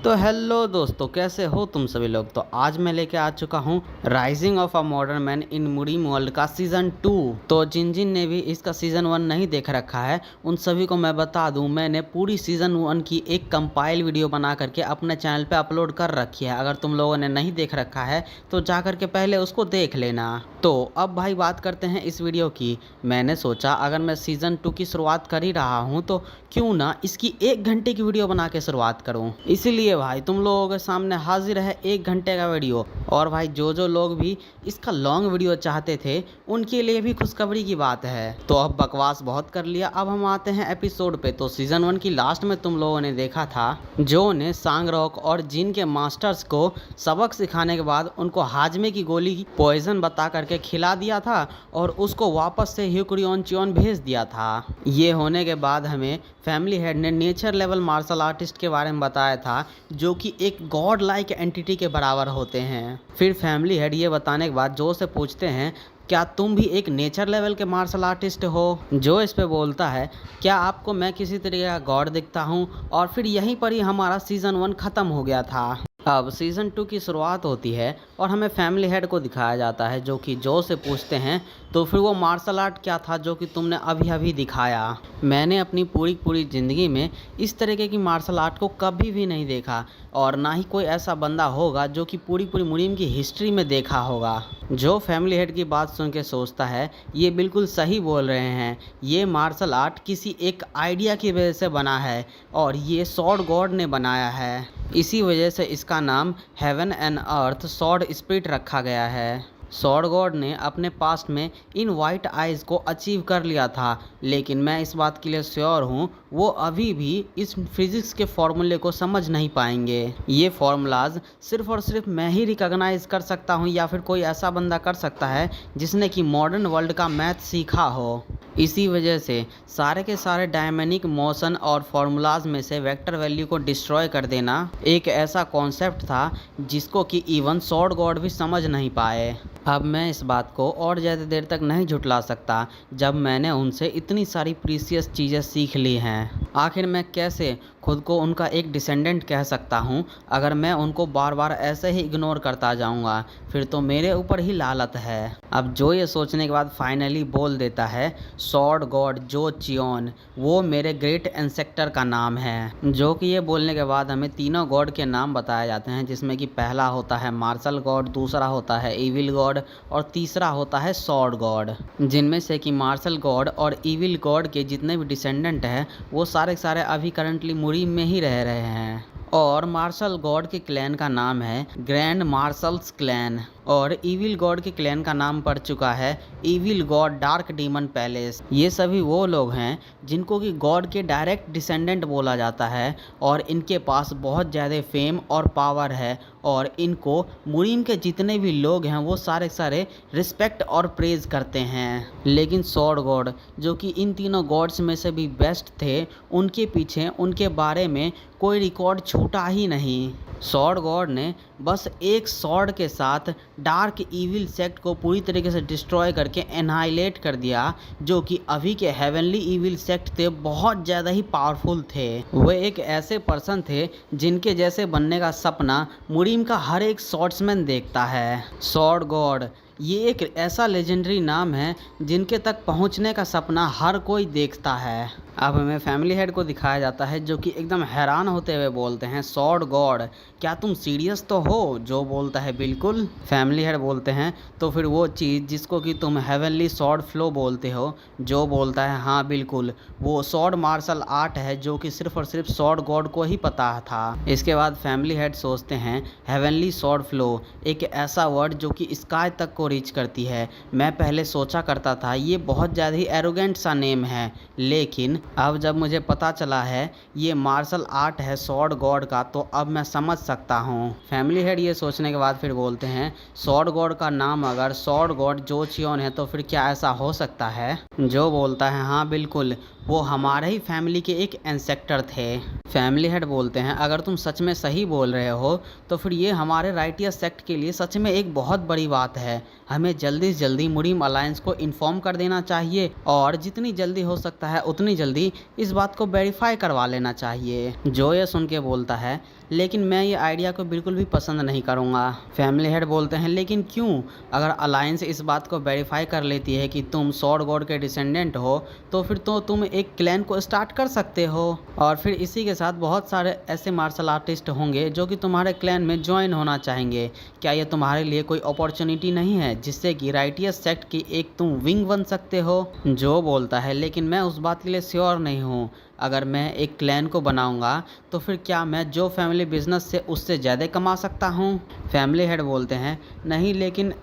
तो हेलो दोस्तों, कैसे हो तुम सभी लोग। तो आज मैं लेके आ चुका हूँ rising of a modern man in Murim world का सीज़न 2। तो जिन जिन ने भी इसका सीज़न 1 नहीं देख रखा है उन सभी को मैं बता दूं, मैंने पूरी सीज़न 1 की एक कंपाइल वीडियो बना करके अपने चैनल पे अपलोड कर रखी है। अगर तुम लोगों ने नहीं देख रखा है तो जा करके पहले उसको देख लेना। तो अब भाई बात करते हैं इस वीडियो की। मैंने सोचा अगर मैं सीज़न 2 की शुरुआत कर ही रहा हूँ तो क्यों ना इसकी 1 घंटे की वीडियो बना के शुरुआत करूँ। इसीलिए भाई तुम लोगों के सामने हाजिर है 1 घंटे का वीडियो। और भाई जो लोग भी इसका लॉन्ग वीडियो चाहते थे उनके लिए भी खुशखबरी की बात है। तो अब बकवास बहुत कर लिया, अब हम आते हैं एपिसोड पे। तो सीज़न 1 की लास्ट में तुम लोगों ने देखा था जो ने सांगरॉक और जिन के मास्टर्स को सबक सिखाने के बाद उनको हाजमे की गोली पॉइजन बता करके खिला दिया था और उसको वापस से ह्यूक्रियन भेज दिया था। ये होने के बाद हमें फैमिली हेड ने नेचर लेवल मार्शल आर्टिस्ट के बारे में बताया था जो कि एक गॉड लाइक एंटिटी के बराबर होते हैं। फिर फैमिली हेड ये बताने के बाद जो से पूछते हैं क्या तुम भी एक नेचर लेवल के मार्शल आर्टिस्ट हो। जो इस पे बोलता है क्या आपको मैं किसी तरीके का गॉड दिखता हूँ। और फिर यहीं पर ही हमारा सीज़न 1 ख़त्म हो गया था। अब सीज़न 2 की शुरुआत होती है और हमें फैमिली हेड को दिखाया जाता है जो कि जो से पूछते हैं तो फिर वो मार्शल आर्ट क्या था जो कि तुमने अभी अभी दिखाया। मैंने अपनी पूरी ज़िंदगी में इस तरीके की मार्शल आर्ट को कभी भी नहीं देखा और ना ही कोई ऐसा बंदा होगा जो कि पूरी मुनीम की हिस्ट्री में देखा होगा। जो फैमिली हेड की बात सुन के सोचता है ये बिल्कुल सही बोल रहे हैं, ये मार्शल आर्ट किसी एक आइडिया की वजह से बना है और ये सॉर्ड गॉड ने बनाया है। इसी वजह से इसका नाम heaven and earth sword spirit रखा गया है। सॉर्ड गॉड ने अपने पास्ट में इन वाइट आइज़ को अचीव कर लिया था, लेकिन मैं इस बात के लिए श्योर हूँ वो अभी भी इस फिज़िक्स के फॉर्मूले को समझ नहीं पाएंगे। ये फार्मूलाज सिर्फ और सिर्फ मैं ही रिकॉग्नाइज कर सकता हूँ या फिर कोई ऐसा बंदा कर सकता है जिसने कि मॉडर्न वर्ल्ड का मैथ सीखा हो। इसी वजह से सारे के सारे डायनामिक मोशन और फार्मूलाज में से वेक्टर वैल्यू को डिस्ट्रॉय कर देना एक ऐसा कॉन्सेप्ट था जिसको कि इवन सॉर्ड गॉड भी समझ नहीं पाए। अब मैं इस बात को और ज़्यादा देर तक नहीं झुठला सकता जब मैंने उनसे इतनी सारी प्रीसियस चीज़ें सीख ली हैं। आखिर मैं कैसे खुद को उनका एक डिसेंडेंट कह सकता हूँ अगर मैं उनको बार बार ऐसे ही इग्नोर करता जाऊँगा, फिर तो मेरे ऊपर ही लानत है। अब जो ये सोचने के बाद फाइनली बोल देता है सॉर्ड गॉड जो चियोन वो मेरे ग्रेट एंसेस्टर का नाम है। जो कि ये बोलने के बाद हमें तीनों गॉड के नाम बताए जाते हैं जिसमें कि पहला होता है मार्शल गॉड, दूसरा होता है इविल गॉड और तीसरा होता है सॉर्ड गॉड। जिनमें से कि मार्शल गॉड और इविल गॉड के जितने भी डिसेंडेंट हैं वो सारे अभी करंटली मुरीम में ही रह रहे हैं। और मार्शल गॉड के क्लैन का नाम है ग्रैंड मार्शल्स क्लैन और इविल गॉड के क्लैन का नाम पड़ चुका है evil God dark demon palace. ये सभी वो लोग हैं जिनको कि गॉड के डायरेक्ट डिसेंडेंट बोला जाता है और इनके पास बहुत ज़्यादा फेम और पावर है और इनको मुरीम के जितने भी लोग हैं वो सारे रिस्पेक्ट और प्रेज करते हैं। लेकिन सॉर्ड गॉड जो कि इन तीनों गॉड्स में से भी बेस्ट थे, उनके पीछे उनके बारे में कोई रिकॉर्ड छूटा ही नहीं। सॉर्ड गॉड ने बस एक सॉर्ड के साथ डार्क इविल सेक्ट को पूरी तरीके से डिस्ट्रॉय करके एनहाइलेट कर दिया जो कि अभी के हेवनली इविल सेक्ट थे बहुत ज़्यादा ही पावरफुल थे। वो एक ऐसे पर्सन थे जिनके जैसे बनने का सपना मुरीम का हर एक सॉर्ड्समैन देखता है। सॉर्ड गॉड ये एक ऐसा लेजेंडरी नाम है जिनके तक पहुंचने का सपना हर कोई देखता है। अब हमें फैमिली हेड को दिखाया जाता है जो कि एकदम हैरान होते हुए बोलते हैं सॉर्ड गॉड क्या तुम सीरियस तो हो। जो बोलता है बिल्कुल। फैमिली हेड बोलते हैं तो फिर वो चीज़ जिसको कि तुम हेवनली सॉर्ड फ्लो बोलते हो। जो बोलता है हाँ बिल्कुल, वो सॉर्ड मार्शल आर्ट है जो कि सिर्फ और सिर्फ सॉर्ड गॉड को ही पता था। इसके बाद फैमिली हेड सोचते हैं हेवनली सॉर्ड फ्लो एक ऐसा वर्ड जो कि स्काई तक को रीच करती है। मैं पहले सोचा करता था ये बहुत ज़्यादा ही एरोगेंट सा नेम है, लेकिन अब जब मुझे पता चला है ये मार्शल आर्ट है सॉर्ड गॉड का तो अब मैं समझ सकता हूँ। फैमिली हेड ये सोचने के बाद फिर बोलते हैं सॉर्ड गॉड का नाम अगर सॉर्ड गॉड जो चियोन है तो फिर क्या ऐसा हो सकता है। जो बोलता है हाँ बिल्कुल, वो हमारे ही फैमिली के एक एंसेस्टर थे। फैमिली हेड बोलते हैं अगर तुम सच में सही बोल रहे हो तो फिर ये हमारे राइटिया सेक्ट के लिए सच में एक बहुत बड़ी बात है। हमें जल्दी से जल्दी मुरीम अलायंस को इन्फॉर्म कर देना चाहिए और जितनी जल्दी हो सकता है उतनी जल्दी इस बात को वेरीफाई करवा लेना चाहिए। जो ये सुन के बोलता है लेकिन मैं ये आइडिया को बिल्कुल भी पसंद नहीं करूँगा। फैमिली हेड बोलते हैं लेकिन क्यों? अगर अलायंस इस बात को वेरीफाई कर लेती है कि तुम सॉर्ड गॉड के डिसेंडेंट हो तो फिर तो तुम एक क्लैन को स्टार्ट कर सकते हो और फिर इसी के साथ बहुत सारे ऐसे मार्शल आर्टिस्ट होंगे जो कि तुम्हारे क्लैन में ज्वाइन होना चाहेंगे। क्या ये तुम्हारे लिए कोई अपॉर्चुनिटी नहीं है जिससे कि राइटियस सेक्ट की एक तुम विंग बन सकते हो? जो बोलता है लेकिन मैं उस बात के लिए श्योर नहीं हूँ। अगर मैं एक क्लैन को बनाऊंगा तो फिर क्या मैं जो फैमिली बिजनेस से उससे ज़्यादा कमा सकता हूँ? फैमिली हेड बोलते हैं नहीं लेकिन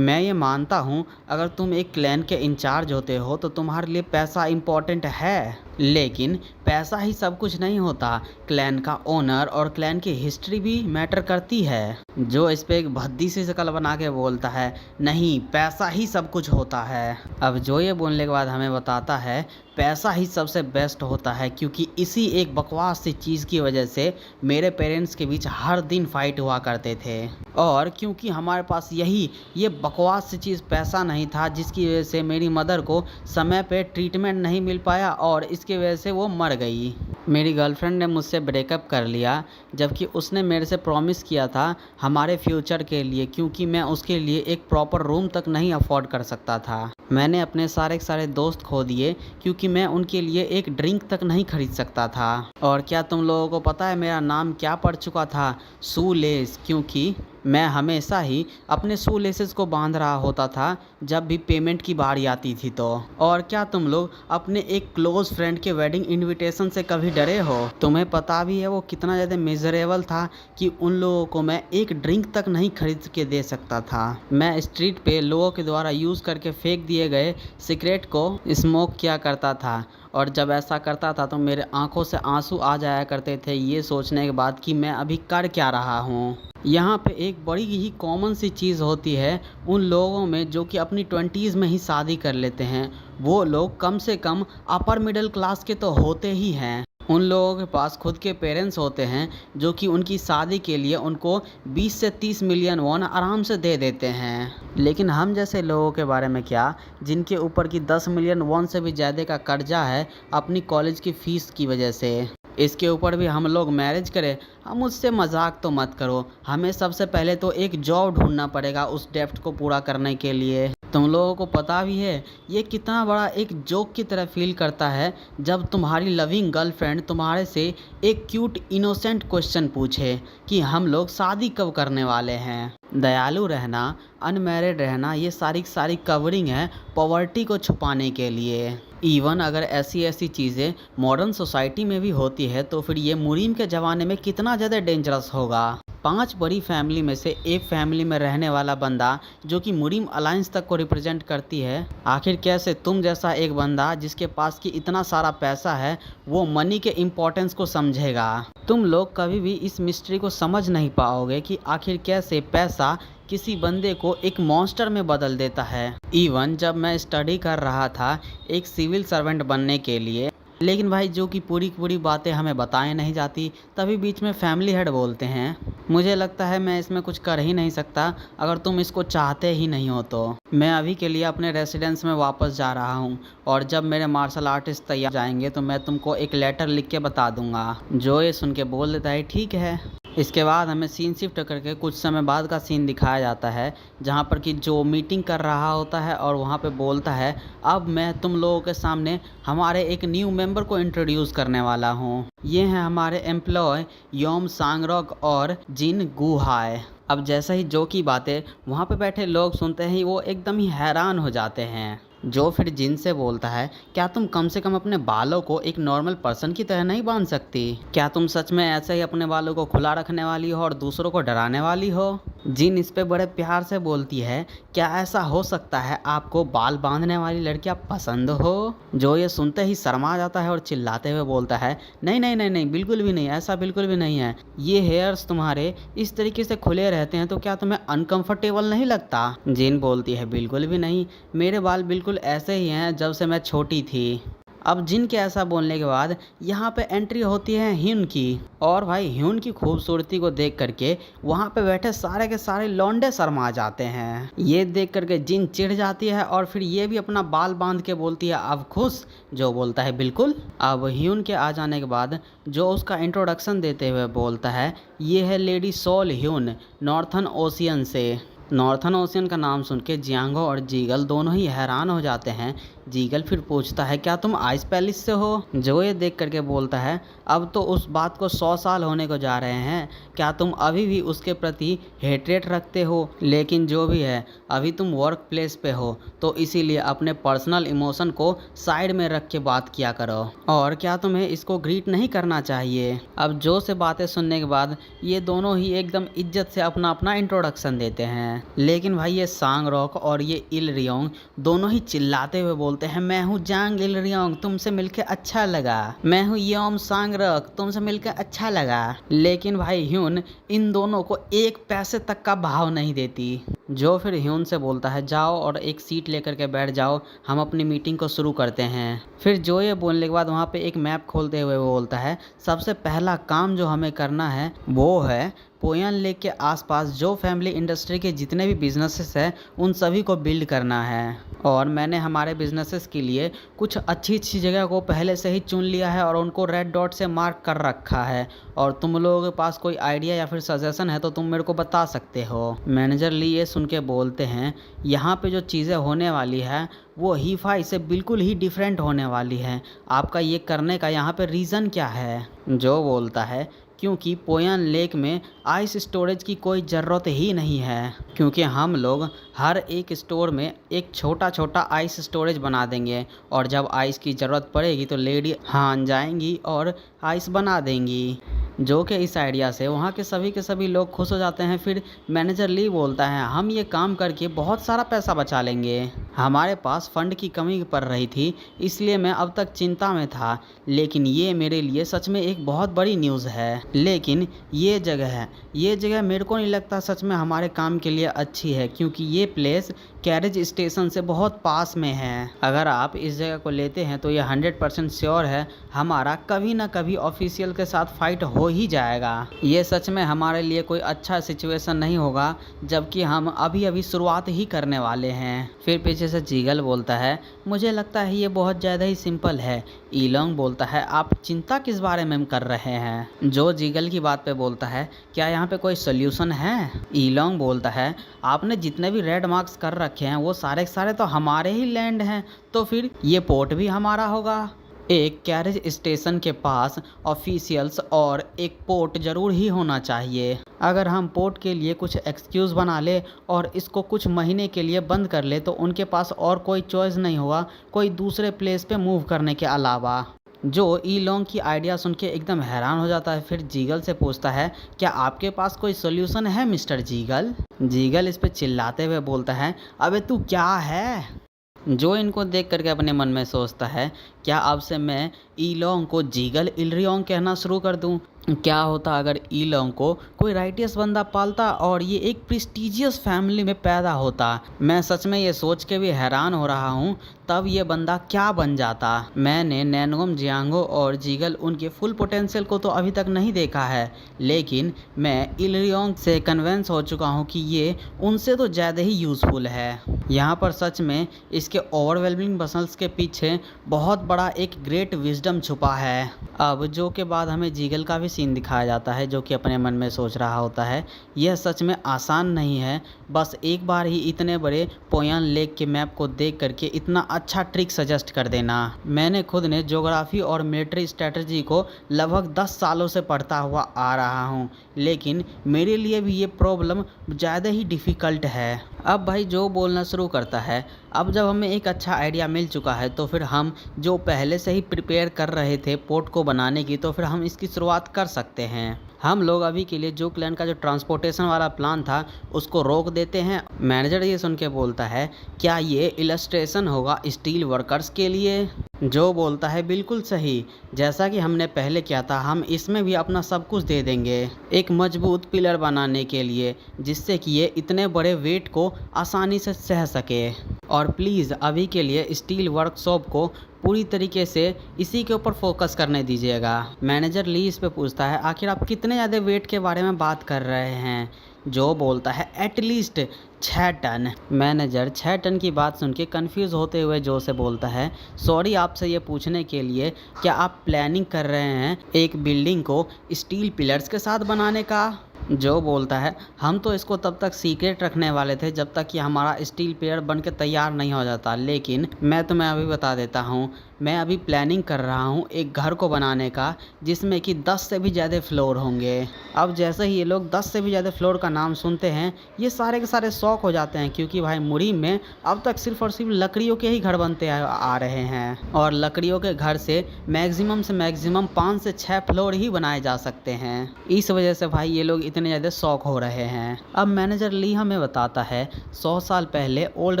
मैं ये मानता हूँ अगर तुम एक क्लैन के इंचार्ज होते हो तो तुम्हारे लिए पैसा इम्पोर्टेंट है, लेकिन पैसा ही सब कुछ नहीं होता। क्लैन का ओनर और क्लैन की हिस्ट्री भी मैटर करती है। जो इस पे एक भद्दी सी शक्ल बना के बोलता है नहीं पैसा ही सब कुछ होता है। अब जो ये बोलने के बाद हमें बताता है पैसा ही सबसे बेस्ट होता है क्योंकि इसी एक बकवास सी चीज़ की वजह से मेरे पेरेंट्स के बीच हर दिन फाइट हुआ करते थे और क्योंकि हमारे पास ये बकवास सी चीज़ पैसा नहीं था जिसकी वजह से मेरी मदर को समय पे ट्रीटमेंट नहीं मिल पाया और इसकी वजह से वो मर गई। मेरी गर्लफ्रेंड ने मुझसे ब्रेकअप कर लिया जबकि उसने मेरे से प्रॉमिस किया था हमारे फ्यूचर के लिए, क्योंकि मैं उसके लिए एक प्रॉपर रूम तक नहीं अफोर्ड कर सकता था। मैंने अपने सारे के सारे दोस्त खो दिए क्योंकि मैं उनके लिए एक ड्रिंक तक नहीं खरीद सकता था। और क्या तुम लोगों को पता है मेरा नाम क्या पड़ चुका था? शूलेस, क्योंकि मैं हमेशा ही अपने शू लेसेस को बांध रहा होता था जब भी पेमेंट की बारी आती थी तो। और क्या तुम लोग अपने एक क्लोज फ्रेंड के वेडिंग इनविटेशन से कभी डरे हो? तुम्हें पता भी है वो कितना ज़्यादा मिजरेबल था कि उन लोगों को मैं एक ड्रिंक तक नहीं खरीद के दे सकता था। मैं स्ट्रीट पे लोगों के द्वारा यूज़ करके फेंक दिए गए सिगरेट को स्मोक किया करता था और जब ऐसा करता था तो मेरे आंखों से आंसू आ जाया करते थे ये सोचने के बाद कि मैं अभी कर क्या रहा हूँ। यहाँ पे एक बड़ी ही कॉमन सी चीज़ होती है उन लोगों में जो कि अपनी 20s में ही शादी कर लेते हैं। वो लोग कम से कम अपर मिडिल क्लास के तो होते ही हैं। उन लोगों के पास खुद के पेरेंट्स होते हैं जो कि उनकी शादी के लिए उनको 20 से 30 मिलियन वॉन आराम से दे देते हैं। लेकिन हम जैसे लोगों के बारे में क्या, जिनके ऊपर की 10 मिलियन वॉन से भी ज़्यादा का कर्जा है अपनी कॉलेज की फ़ीस की वजह से। इसके ऊपर भी हम लोग मैरिज करें? हम मुझसे मजाक तो मत करो। हमें सबसे पहले तो एक जॉब ढूंढना पड़ेगा उस डेप्ट को पूरा करने के लिए। तुम लोगों को पता भी है ये कितना बड़ा एक जोक की तरह फील करता है जब तुम्हारी लविंग गर्लफ्रेंड तुम्हारे से एक क्यूट इनोसेंट क्वेश्चन पूछे कि हम लोग शादी कब करने वाले हैं। दयालु रहना, अनमैरिड रहना, ये सारी कवरिंग है पॉवर्टी को छुपाने के लिए। इवन अगर ऐसी चीज़ें मॉडर्न सोसाइटी में भी होती है तो फिर ये मुरीम के ज़माने में कितना ज़्यादा डेंजरस होगा। 5 बड़ी फैमिली में से एक फैमिली में रहने वाला बंदा जो कि मुरीम अलायंस तक को रिप्रेजेंट करती है, आखिर कैसे तुम जैसा एक बंदा जिसके पास की इतना सारा पैसा है वो मनी के इम्पोर्टेंस को समझेगा? तुम लोग कभी भी इस मिस्ट्री को समझ नहीं पाओगे कि आखिर कैसे पैसा किसी बंदे को एक मॉन्स्टर में बदल देता है। इवन जब मैं स्टडी कर रहा था एक सिविल सर्वेंट बनने के लिए, लेकिन भाई जो कि पूरी बातें हमें बताई नहीं जाती, तभी बीच में फैमिली हेड बोलते हैं मुझे लगता है मैं इसमें कुछ कर ही नहीं सकता अगर तुम इसको चाहते ही नहीं हो तो। मैं अभी के लिए अपने रेसिडेंस में वापस जा रहा हूँ और जब मेरे मार्शल आर्टिस्ट तैयार जाएंगे तो मैं तुमको एक लेटर लिख के बता दूंगा। जो ये सुन के बोल देता है ठीक है। इसके बाद हमें सीन शिफ्ट करके कुछ समय बाद का सीन दिखाया जाता है जहाँ पर कि जो मीटिंग कर रहा होता है और वहाँ पे बोलता है अब मैं तुम लोगों के सामने हमारे एक न्यू मेंबर को इंट्रोड्यूस करने वाला हूँ। ये हैं हमारे एम्प्लॉय योम सांगरॉक और जिन गुहाय। अब जैसे ही जो की बातें वहाँ पे बैठे लोग सुनते हैं वो एकदम ही हैरान हो जाते हैं। जो फिर जिन से बोलता है क्या तुम कम से कम अपने बालों को एक नॉर्मल पर्सन की तरह नहीं बांध सकती? क्या तुम सच में ऐसे ही अपने बालों को खुला रखने वाली हो और दूसरों को डराने वाली हो? जिन इस पे बड़े प्यार से बोलती है क्या ऐसा हो सकता है आपको बाल बांधने वाली लड़कियां पसंद हो? जो ये सुनते ही शर्मा जाता है और चिल्लाते हुए बोलता है नहीं बिल्कुल भी नहीं, ऐसा बिल्कुल भी नहीं है। ये हेयर्स तुम्हारे इस तरीके से खुले रहते हैं तो क्या तुम्हें अनकंफर्टेबल नहीं लगता? जिन बोलती है बिल्कुल भी नहीं, मेरे बाल बिल्कुल ऐसे ही हैं जब से मैं छोटी थी। अब जिन के ऐसा बोलने के बाद यहाँ पे एंट्री होती है ह्यून की, और भाई ह्यून की खूबसूरती को देख करके वहाँ पे बैठे सारे के सारे लौंडे शर्मा जाते हैं। ये देख करके जिन चिढ़ जाती है और फिर ये भी अपना बाल बांध के बोलती है अब खुश, जो बोलता है बिल्कुल। अब ह्यून के आ जाने के बाद जो उसका इंट्रोडक्शन देते हुए बोलता है ये है lady Seol Hyun northern ocean से। नॉर्थन ओशियन का नाम सुन के जियांगो और जीगल दोनों ही हैरान हो जाते हैं। जीगल फिर पूछता है क्या तुम आइस पैलेस से हो? जो ये देख करके बोलता है अब तो उस बात को 100 साल होने को जा रहे हैं, क्या तुम अभी भी उसके प्रति हेट्रेट रखते हो? लेकिन जो भी है अभी तुम वर्क प्लेस पे हो तो इसीलिए अपने पर्सनल इमोशन को साइड में रख के बात किया करो, और क्या तुम्हें इसको ग्रीट नहीं करना चाहिए? अब जो से बातें सुनने के बाद ये दोनों ही एकदम इज्जत से अपना अपना इंट्रोडक्शन देते हैं। लेकिन भाई ये सांग रॉक और ये इल रियोंग दोनों ही चिल्लाते हुए बोलते हैं मैं हूँ जांग इल रियोंग, तुमसे मिलकर अच्छा लगा। मैं हूँ योम सांग रॉक, तुमसे मिलकर अच्छा लगा। लेकिन भाई ह्यून इन दोनों को एक पैसे तक का भाव नहीं देती। जो फिर ह्यून से बोलता है जाओ और एक सीट लेकर के बैठ जाओ, हम अपनी मीटिंग को शुरू करते हैं। फिर जो ये बोलने के बाद वहाँ पे एक मैप खोलते हुए वो बोलता है सबसे पहला काम जो हमें करना है वो है पोयन लेक के आसपास जो फैमिली इंडस्ट्री के जितने भी बिजनेसेस हैं उन सभी को बिल्ड करना है, और मैंने हमारे बिजनेसेस के लिए कुछ अच्छी अच्छी जगह को पहले से ही चुन लिया है और उनको रेड डॉट से मार्क कर रखा है, और तुम लोगों के पास कोई आइडिया या फिर सजेशन है तो तुम मेरे को बता सकते हो। मैनेजर ली ये सुन के बोलते हैं यहाँ पे जो चीज़ें होने वाली है वो हीफाई से बिल्कुल ही डिफरेंट होने वाली है, आपका ये करने का यहाँ पे रीज़न क्या है? जो बोलता है क्योंकि पोयन लेक में आइस स्टोरेज की कोई ज़रूरत ही नहीं है, क्योंकि हम लोग हर एक स्टोर में एक छोटा छोटा आइस स्टोरेज बना देंगे, और जब आइस की ज़रूरत पड़ेगी तो लेडी हान जाएंगी और आइस बना देंगी। जो कि इस आइडिया से वहाँ के सभी लोग खुश हो जाते हैं। फिर मैनेजर ली बोलता है हम ये काम करके बहुत सारा पैसा बचा लेंगे, हमारे पास फंड की कमी पड़ रही थी इसलिए मैं अब तक चिंता में था, लेकिन ये मेरे लिए सच में एक बहुत बड़ी न्यूज़ है। लेकिन ये जगह मेरे को नहीं लगता सच में हमारे काम के लिए अच्छी है, क्योंकि ये प्लेस कैरेज स्टेशन से बहुत पास में है। अगर आप इस जगह को लेते हैं तो ये 100% श्योर है हमारा कभी ना कभी ऑफिशियल के साथ फाइट हो ही जाएगा। ये सच में हमारे लिए कोई अच्छा सिचुएशन नहीं होगा, जबकि हम अभी अभी शुरुआत ही करने वाले हैं। फिर पीछे से जीगल बोलता है मुझे लगता है ये बहुत ज़्यादा ही सिंपल है। ईलोंग बोलता है आप चिंता किस बारे में कर रहे हैं? जो जीगल की बात पे बोलता है क्या यहाँ पे कोई सोल्यूशन है? ईलोंग बोलता है आपने जितने भी रेड मार्क्स कर रखे हैं वो सारे के सारे तो हमारे ही लैंड हैं, तो फिर ये पोर्ट भी हमारा होगा। एक कैरेज स्टेशन के पास ऑफिशियल्स और एक पोर्ट ज़रूर ही होना चाहिए। अगर हम पोर्ट के लिए कुछ एक्सक्यूज़ बना ले और इसको कुछ महीने के लिए बंद कर ले तो उनके पास और कोई चॉइस नहीं होगा कोई दूसरे प्लेस पे मूव करने के अलावा। जो ईलोंग की आइडिया सुन के एकदम हैरान हो जाता है। फिर जीगल से पूछता है क्या आपके पास कोई सोल्यूशन है मिस्टर जीगल? जीगल इस पे चिल्लाते हुए बोलता है अबे तू क्या है? जो इनको देख करके अपने मन में सोचता है क्या अब से मैं ईलोंग को जीगल इलरियोंग कहना शुरू कर दूं? क्या होता अगर ईलोंग को कोई राइटियस बंदा पालता और ये एक प्रेस्टीजियस फैमिली में पैदा होता? मैं सच में ये सोच के भी हैरान हो रहा हूँ तब ये बंदा क्या बन जाता। मैंने नैनगोम जियांगो और जीगल उनके फुल पोटेंशियल को तो अभी तक नहीं देखा है, लेकिन मैं इलरियोंग से कन्विंस हो चुका हूँ कि ये उनसे तो ज़्यादा ही यूज़फुल है। यहाँ पर सच में इसके ओवरवेलमिंग मसल्स के पीछे बहुत बड़ा एक ग्रेट विजडम छुपा है। अब जो के बाद हमें जीगल का भी सीन दिखाया जाता है जो कि अपने मन में सोच रहा होता है यह सच में आसान नहीं है, बस एक बार ही इतने बड़े पोयन लेक के मैप को देख करके इतना अच्छा ट्रिक सजेस्ट कर देना। मैंने खुद ने ज्योग्राफी और मिलिट्री स्ट्रेटजी को लगभग 10 सालों से पढ़ता हुआ आ रहा हूँ, लेकिन मेरे लिए भी ये प्रॉब्लम ज़्यादा ही डिफ़िकल्ट है। अब भाई जो बोलना शुरू करता है अब जब हमें एक अच्छा आइडिया मिल चुका है तो फिर हम जो पहले से ही प्रिपेयर कर रहे थे पोर्ट को बनाने की, तो फिर हम इसकी शुरुआत कर सकते हैं। हम लोग अभी के लिए जो क्लैन का जो ट्रांसपोर्टेशन वाला प्लान था उसको रोक देते हैं। मैनेजर ये सुन के बोलता है क्या ये इलस्ट्रेशन होगा स्टील वर्कर्स के लिए? जो बोलता है बिल्कुल सही, जैसा कि हमने पहले किया था हम इसमें भी अपना सब कुछ दे देंगे एक मजबूत पिलर बनाने के लिए, जिससे कि ये इतने बड़े वेट को आसानी से सह सके। और प्लीज़ अभी के लिए स्टील वर्कशॉप को पूरी तरीके से इसी के ऊपर फोकस करने दीजिएगा। मैनेजर ली इस पे पूछता है, आखिर आप कितने ज़्यादा वेट के बारे में बात कर रहे हैं? जो बोलता है एटलीस्ट 6 टन। मैनेजर 6 टन की बात सुन के कन्फ्यूज़ होते हुए जो से बोलता है, सॉरी आपसे ये पूछने के लिए, क्या आप प्लानिंग कर रहे हैं एक बिल्डिंग को स्टील पिलर्स के साथ बनाने का? जो बोलता है, हम तो इसको तब तक सीक्रेट रखने वाले थे जब तक कि हमारा स्टील पिलर बन के तैयार नहीं हो जाता, लेकिन मैं तुम्हें अभी बता देता हूँ, मैं अभी प्लानिंग कर रहा हूँ एक घर को बनाने का जिसमें कि 10 से भी ज़्यादा फ्लोर होंगे। अब जैसे ही ये लोग 10 से भी ज़्यादा फ्लोर का नाम सुनते हैं, ये सारे के सारे शौक हो जाते हैं, क्योंकि भाई मुड़ी में अब तक सिर्फ और सिर्फ लकड़ियों के ही घर बनते आ रहे हैं और लकड़ियों के घर से मैक्सिमम 5 से 6 फ्लोर ही बनाए जा सकते हैं। इस वजह से भाई ये लोग इतने ज़्यादा शौक हो रहे हैं। अब मैनेजर ली हमें बताता है, 100 साल पहले old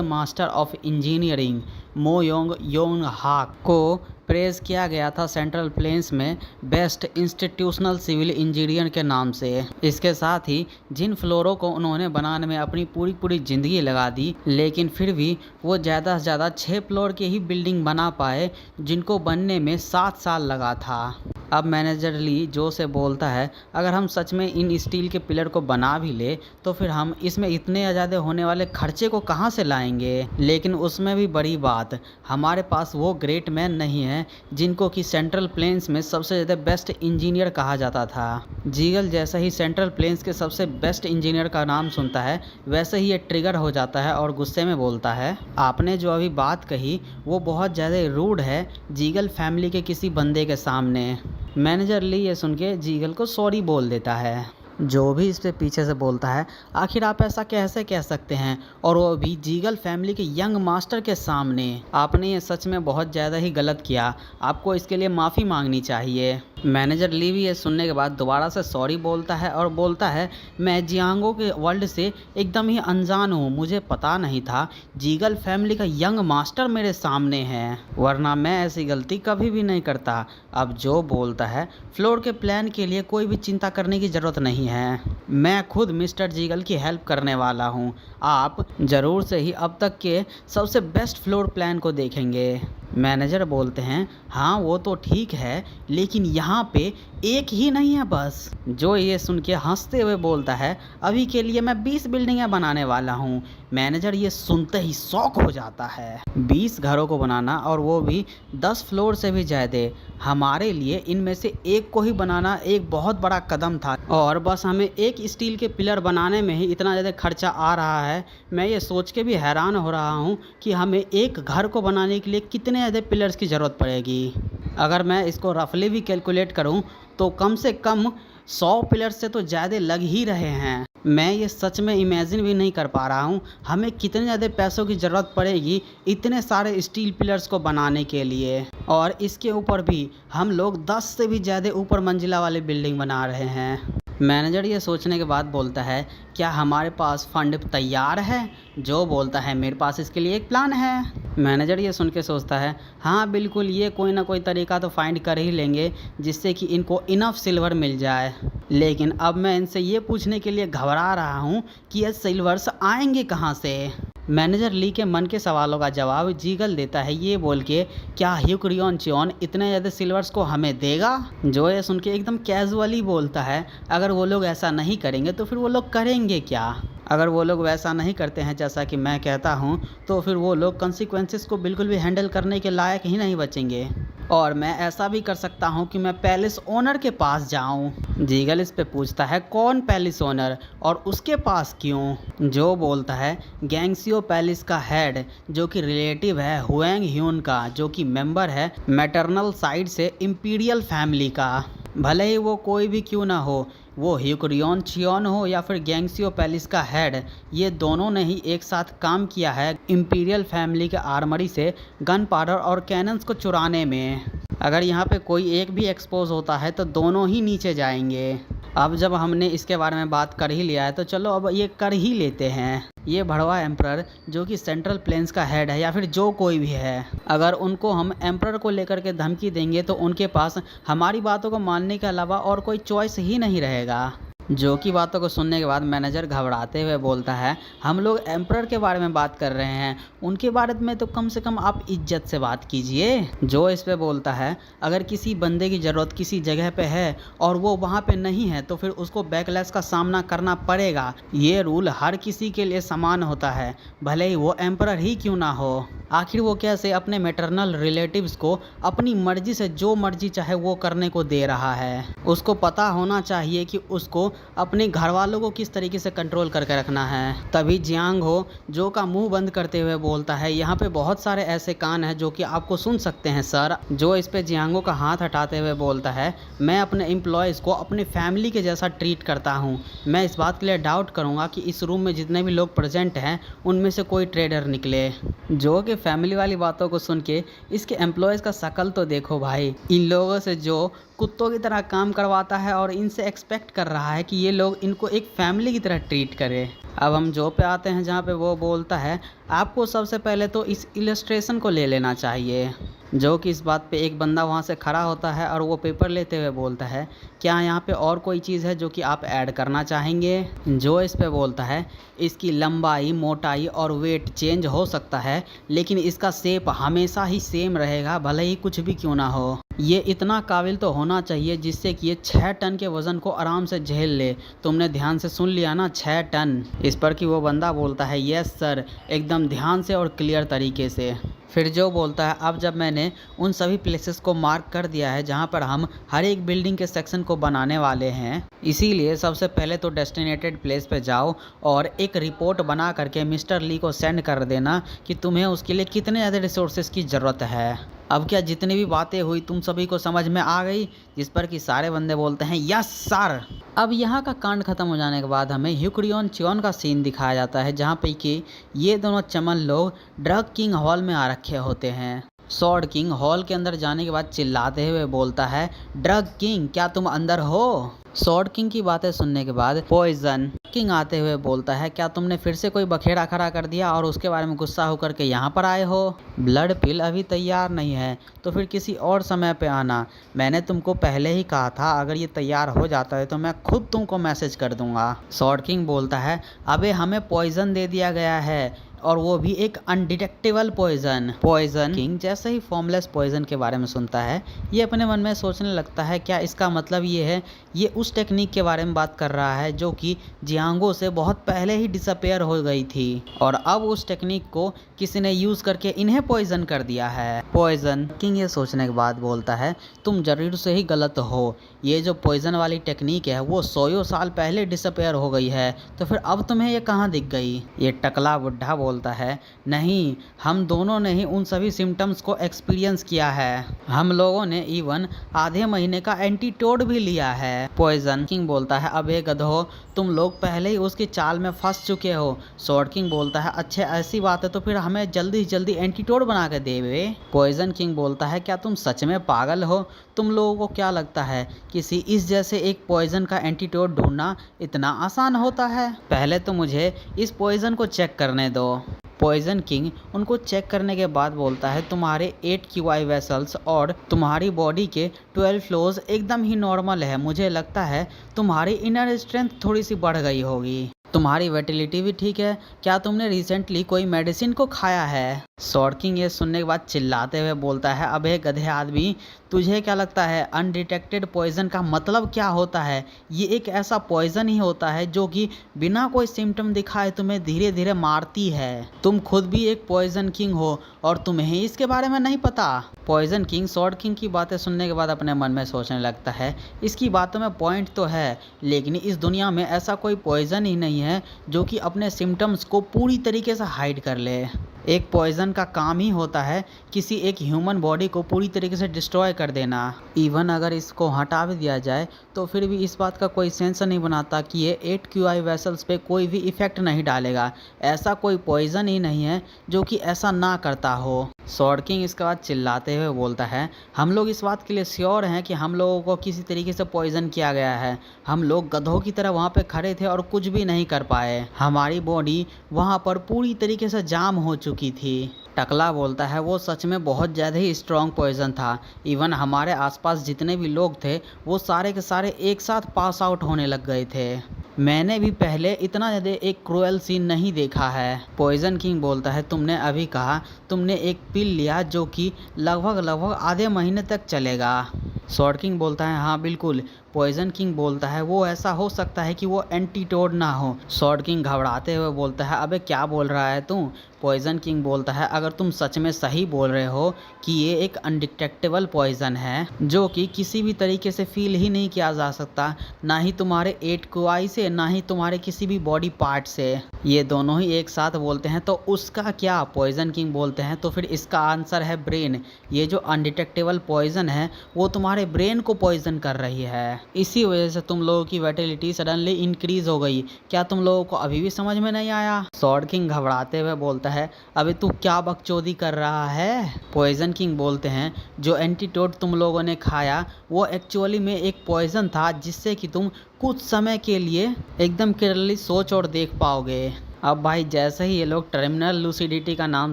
master of engineering Moyong Yong हाक को प्रेज़ किया गया था सेंट्रल प्लेन्स में बेस्ट इंस्टीट्यूशनल सिविल इंजीनियर के नाम से। इसके साथ ही जिन फ्लोरों को उन्होंने बनाने में अपनी पूरी ज़िंदगी लगा दी, लेकिन फिर भी वो ज़्यादा से ज़्यादा 6 फ्लोर की ही बिल्डिंग बना पाए, जिनको बनने में 7 साल लगा था। अब मैनेजर ली जो से बोलता है, अगर हम सच में इन स्टील के पिलर को बना भी ले तो फिर हम इसमें इतने ज़्यादा होने वाले खर्चे को कहाँ से लाएंगे? लेकिन उसमें भी बड़ी बात, हमारे पास वो ग्रेट मैन नहीं है जिनको कि सेंट्रल प्लेन्स में सबसे ज़्यादा बेस्ट इंजीनियर कहा जाता था। जीगल जैसा ही सेंट्रल प्लेन्स के सबसे बेस्ट इंजीनियर का नाम सुनता है, वैसे ही ये ट्रिगर हो जाता है और गुस्से में बोलता है, आपने जो अभी बात कही वो बहुत ज़्यादा रूड है जीगल फैमिली के किसी बंदे के सामने। मैनेजर ली ये सुन के जीगल को सॉरी बोल देता है। जो भी इस पे पीछे से बोलता है, आखिर आप ऐसा कैसे कह सकते हैं, और वो भी जीगल फैमिली के यंग मास्टर के सामने? आपने ये सच में बहुत ज़्यादा ही गलत किया, आपको इसके लिए माफ़ी मांगनी चाहिए। मैनेजर ली भी ये सुनने के बाद दोबारा से सॉरी बोलता है और बोलता है, मैं जियांगो के वर्ल्ड से एकदम ही अनजान हूँ, मुझे पता नहीं था जीगल फैमिली का यंग मास्टर मेरे सामने है, वरना मैं ऐसी गलती कभी भी नहीं करता। अब जो बोलता है, फ्लोर के प्लान के लिए कोई भी चिंता करने की ज़रूरत नहीं है, मैं खुद मिस्टर जीगल की हेल्प करने वाला हूँ, आप ज़रूर से ही अब तक के सबसे बेस्ट फ्लोर प्लान को देखेंगे। मैनेजर बोलते हैं, हाँ वो तो ठीक है, लेकिन यहाँ पे एक ही नहीं है बस। जो ये सुन के हंसते हुए बोलता है, अभी के लिए मैं 20 बिल्डिंगें बनाने वाला हूँ। मैनेजर ये सुनते ही शॉक हो जाता है। 20 घरों को बनाना, और वो भी 10 फ्लोर से भी ज़्यादा। हमारे लिए इनमें से एक को ही बनाना एक बहुत बड़ा कदम था, और बस हमें एक स्टील के पिलर बनाने में ही इतना ज़्यादा खर्चा आ रहा है। मैं ये सोच के भी हैरान हो रहा हूँ कि हमें एक घर को बनाने के लिए कितने ज़्यादा पिलर्स की ज़रूरत पड़ेगी। अगर मैं इसको रफली भी कैलकुलेट करूँ तो कम से कम 100 पिलर्स से तो ज़्यादा लग ही रहे हैं। मैं ये सच में इमेजिन भी नहीं कर पा रहा हूँ हमें कितने ज़्यादा पैसों की ज़रूरत पड़ेगी इतने सारे स्टील पिलर्स को बनाने के लिए, और इसके ऊपर भी हम लोग 10 से भी ज़्यादा ऊपर मंजिला वाली बिल्डिंग बना रहे हैं। मैनेजर ये सोचने के बाद बोलता है, क्या हमारे पास फंड तैयार है? जो बोलता है, मेरे पास इसके लिए एक प्लान है। मैनेजर ये सुन के सोचता है, हाँ बिल्कुल, ये कोई ना कोई तरीका तो फाइंड कर ही लेंगे जिससे कि इनको इनफ सिल्वर मिल जाए, लेकिन अब मैं इनसे ये पूछने के लिए घबरा रहा हूँ कि ये सिल्वर्स आएंगे कहाँ से। मैनेजर ली के मन के सवालों का जवाब जीगल देता है ये बोल के, क्या ह्यूक्रियन चियोन इतने ज़्यादा सिल्वर्स को हमें देगा? जो ये सुन के एकदम कैजुअली बोलता है, अगर वो लोग ऐसा नहीं करेंगे तो फिर वो लोग करेंगे क्या? अगर वो लोग वैसा नहीं करते हैं जैसा कि मैं कहता हूँ, तो फिर वो लोग कंसिक्वेंसेस को बिल्कुल भी हैंडल करने के लायक ही नहीं बचेंगे। और मैं ऐसा भी कर सकता हूँ कि मैं पैलेस ओनर के पास जाऊँ। जीगल इस पे पूछता है, कौन पैलेस ओनर, और उसके पास क्यों? जो बोलता है, गैंगसियो पैलेस का हेड, जो कि रिलेटिव है हुएंग ह्यून का, जो कि मेंबर है मैटरनल साइड से इंपीरियल फैमिली का। भले ही वो कोई भी क्यों ना हो, वो ह्यूक्रियन चियोन हो या फिर गैंगसियो पैलेस का हेड, ये दोनों ने ही एक साथ काम किया है इंपीरियल फैमिली के आर्मरी से गन पाउडर और कैनन्स को चुराने में। अगर यहाँ पे कोई एक भी एक्सपोज होता है तो दोनों ही नीचे जाएंगे। अब जब हमने इसके बारे में बात कर ही लिया है तो चलो अब ये कर ही लेते हैं। ये भड़वा एम्परर जो कि सेंट्रल प्लेन्स का हेड है या फिर जो कोई भी है, अगर उनको हम एम्परर को लेकर के धमकी देंगे तो उनके पास हमारी बातों को मानने के अलावा और कोई चॉइस ही नहीं रहेगा। जो की बातों को सुनने के बाद मैनेजर घबराते हुए बोलता है, हम लोग एम्परर के बारे में बात कर रहे हैं, उनके बारे में तो कम से कम आप इज्जत से बात कीजिए। जो इस पे बोलता है, अगर किसी बंदे की ज़रूरत किसी जगह पे है और वो वहाँ पे नहीं है तो फिर उसको बैकलैश का सामना करना पड़ेगा। ये रूल हर किसी के लिए समान होता है, भले ही वो एम्परर ही क्यों ना हो। आखिर वो कैसे अपने मैटरनल रिलेटिव्स को अपनी मर्जी से जो मर्जी चाहे वो करने को दे रहा है। उसको पता होना चाहिए कि उसको अपने घर वालों को किस तरीके से कंट्रोल करके रखना है। तभी जियांग हो जो का मुंह बंद करते हुए बोलता है, यहाँ पे बहुत सारे ऐसे कान हैं जो कि आपको सुन सकते हैं सर। जो इस पे जियांगो का हाथ हटाते हुए बोलता है, मैं अपने एम्प्लॉयज़ को अपने फैमिली के जैसा ट्रीट करता हूँ। मैं इस बात के लिए डाउट करूँगा कि इस रूम में जितने भी लोग प्रेजेंट हैं उनमें से कोई ट्रेडर निकले। जो कि फैमिली वाली बातों को सुन के इसके एम्प्लॉयज़ का शकल तो देखो भाई, इन लोगों से जो कुत्तों की तरह काम करवाता है और इनसे एक्सपेक्ट कर रहा है कि ये लोग इनको एक फैमिली की तरह ट्रीट करें। अब हम जो पे आते हैं जहाँ पे वो बोलता है, आपको सबसे पहले तो इस इलस्ट्रेशन को ले लेना चाहिए। जो कि इस बात पे एक बंदा वहाँ से खड़ा होता है और वो पेपर लेते हुए बोलता है, क्या यहाँ पे और कोई चीज़ है जो कि आप ऐड करना चाहेंगे। जो इस पे बोलता है, इसकी लंबाई, मोटाई और वेट चेंज हो सकता है लेकिन इसका शेप हमेशा ही सेम रहेगा, भले ही कुछ भी क्यों ना हो। ये इतना काबिल तो होना चाहिए जिससे कि ये 6 टन के वज़न को आराम से झेल ले। तुमने ध्यान से सुन लिया ना, 6 टन। इस पर कि वो बंदा बोलता है, यस सर, एकदम ध्यान से और क्लियर तरीके से। फिर जो बोलता है, अब जब मैंने उन सभी प्लेसेस को मार्क कर दिया है जहाँ पर हम हर एक बिल्डिंग के सेक्शन को बनाने वाले हैं, इसीलिए सबसे पहले तो डेस्टिनेटेड प्लेस पे जाओ और एक रिपोर्ट बना करके मिस्टर ली को सेंड कर देना कि तुम्हें उसके लिए कितने ज़्यादा रिसोर्सेज की ज़रूरत है। अब क्या जितनी भी बातें हुई तुम सभी को समझ में आ गई। जिस पर कि सारे बंदे बोलते हैं, यस सर। अब यहाँ का कांड खत्म हो जाने के बाद हमें ह्यूक्रियन चियोन का सीन दिखाया जाता है जहाँ पे कि ये दोनों चमन लोग ड्रग किंग हॉल में आ रखे होते हैं। सॉर्ड किंग हॉल के अंदर जाने के बाद चिल्लाते हुए बोलता है, ड्रग किंग क्या तुम अंदर हो। सॉर्ड किंग की बातें सुनने के बाद पॉइजन किंग आते हुए बोलता है, क्या तुमने फिर से कोई बखेड़ा खड़ा कर दिया और उसके बारे में गुस्सा होकर के यहाँ पर आए हो। ब्लड पिल अभी तैयार नहीं है तो फिर किसी और समय पे आना। मैंने तुमको पहले ही कहा था अगर ये तैयार हो जाता है तो मैं खुद तुमको मैसेज कर दूंगा। सॉर्ड किंग बोलता है, अबे हमें पॉइजन दे दिया गया है और वो भी एक अनडिटेक्टेबल पॉइजन। पॉइजन किंग जैसे ही फॉर्मलेस पॉइजन के बारे में सुनता है ये अपने मन में सोचने लगता है, क्या इसका मतलब ये है ये उस टेक्निक के बारे में बात कर रहा है जो कि जियांगो से बहुत पहले ही डिसअपेयर हो गई थी और अब उस टेक्निक को किसी ने यूज़ करके इन्हें पॉइजन कर दिया है। पॉइजन किंग ये सोचने के बाद बोलता है, तुम जरूर से ही गलत हो। ये जो पॉइजन वाली टेक्निक है वो 100 साल पहले डिसअपेयर हो गई है, तो फिर अब तुम्हें ये कहाँ दिख गई। ये टकला बुढ़ा बोलता है, नहीं, हम दोनों ने ही उन सभी सिम्टम्स को एक्सपीरियंस किया है। हम लोगों ने इवन आधे महीने का एंटीटोड भी लिया है। पॉइजन किंग बोलता है, अबे गधो, तुम लोग पहले ही उसकी चाल में फंस चुके हो। सॉर्ड किंग बोलता है, अच्छा ऐसी बात है तो फिर हमें जल्दी जल्दी एंटीटोड बना के देवे। पॉइजन किंग बोलता है, क्या तुम सच में पागल हो। तुम लोगों को क्या लगता है किसी इस जैसे एक पॉइजन का एंटीटोड ढूंढना इतना आसान होता है। पहले तो मुझे इस पॉइजन को चेक करने दो। पॉइजन किंग उनको चेक करने के बाद बोलता है, तुम्हारे 8 QI वेसल्स और तुम्हारी बॉडी के 12 फ्लोज एकदम ही नॉर्मल है। मुझे लगता है तुम्हारी इनर स्ट्रेंथ थोड़ी सी बढ़ गई होगी। तुम्हारी विटिलिटी भी ठीक है। क्या तुमने रिसेंटली कोई मेडिसिन को खाया है। सॉर्ड किंग ये सुनने के बाद चिल्लाते हुए बोलता है, अबे गधे आदमी, तुझे क्या लगता है अनडिटेक्टेड पॉइजन का मतलब क्या होता है। ये एक ऐसा पॉइजन ही होता है जो कि बिना कोई सिम्टम दिखाए तुम्हें धीरे धीरे मारती है। तुम खुद भी एक पॉइजन किंग हो और तुम्हें इसके बारे में नहीं पता। पॉइजन किंग सॉर्ड किंग की बातें सुनने के बाद अपने मन में सोचने लगता है, इसकी बातों में पॉइंट तो है, लेकिन इस दुनिया में ऐसा कोई पॉइजन ही नहीं है जो कि अपने सिम्टम्स को पूरी तरीके से हाइड कर ले। एक पॉइजन का काम ही होता है किसी एक ह्यूमन बॉडी को पूरी तरीके से डिस्ट्रॉय कर देना। इवन अगर इसको हटा भी दिया जाए तो फिर भी इस बात का कोई सेंस नहीं बनाता कि ये 8 QI वेसल्स पे कोई भी इफेक्ट नहीं डालेगा। ऐसा कोई पॉइजन ही नहीं है जो कि ऐसा ना करता हो। स्वॉर्ड किंग इसके बाद चिल्लाते हुए बोलता है, हम लोग इस बात के लिए श्योर हैं कि हम लोगों को किसी तरीके से पॉइजन किया गया है। हम लोग गधों की तरह वहाँ पे खड़े थे और कुछ भी नहीं कर पाए। हमारी बॉडी वहाँ पर पूरी तरीके से जाम हो चुकी थी। टकला बोलता है, वो सच में बहुत ज़्यादा ही स्ट्रॉन्ग पॉइजन था। इवन हमारे आसपास जितने भी लोग थे वो सारे के सारे एक साथ पास आउट होने लग गए थे। मैंने भी पहले इतना ज़्यादा एक क्रूएल सीन नहीं देखा है। पॉइजन किंग बोलता है, तुमने अभी कहा तुमने एक पिल लिया जो कि लगभग आधे महीने तक चलेगा। स्वॉर्ड किंग बोलता है, हाँ बिल्कुल। पॉइजन किंग बोलता है, वो ऐसा हो सकता है कि वो एंटीटोड ना हो। स्वॉर्ड किंग घबराते हुए बोलता है, अबे क्या बोल रहा है तू? पॉइजन किंग बोलता है, अगर तुम सच में सही बोल रहे हो कि ये एक अनडिटेक्टेबल पॉइजन है जो कि किसी भी तरीके से फील ही नहीं किया जा सकता, ना ही तुम्हारे एट क्यूआई से, ना ही तुम्हारे किसी भी बॉडी पार्ट से, ये दोनों ही एक साथ बोलते हैं, तो उसका क्या? पॉइजन किंग बोलते हैं, तो फिर इसका आंसर है ब्रेन। ये जो अनडिटेक्टेबल पॉइजन है वो तुम्हारे ब्रेन को पॉइजन कर रही है। इसी वजह से तुम लोगों की वेटिलिटी सडनली इंक्रीज हो गई। क्या तुम लोगों को अभी भी समझ में नहीं आया? स्वॉर्ड किंग घबराते हुए बोलता है, अबे तू क्या बकचोदी कर रहा है? पॉइजन किंग बोलते हैं, जो एंटीटोड तुम लोगों ने खाया वो एक्चुअली में एक पॉइजन था जिससे कि तुम कुछ समय के लिए एकदम क्लियरली सोच और देख पाओगे। अब भाई जैसे ही ये लोग टर्मिनल लूसिडिटी का नाम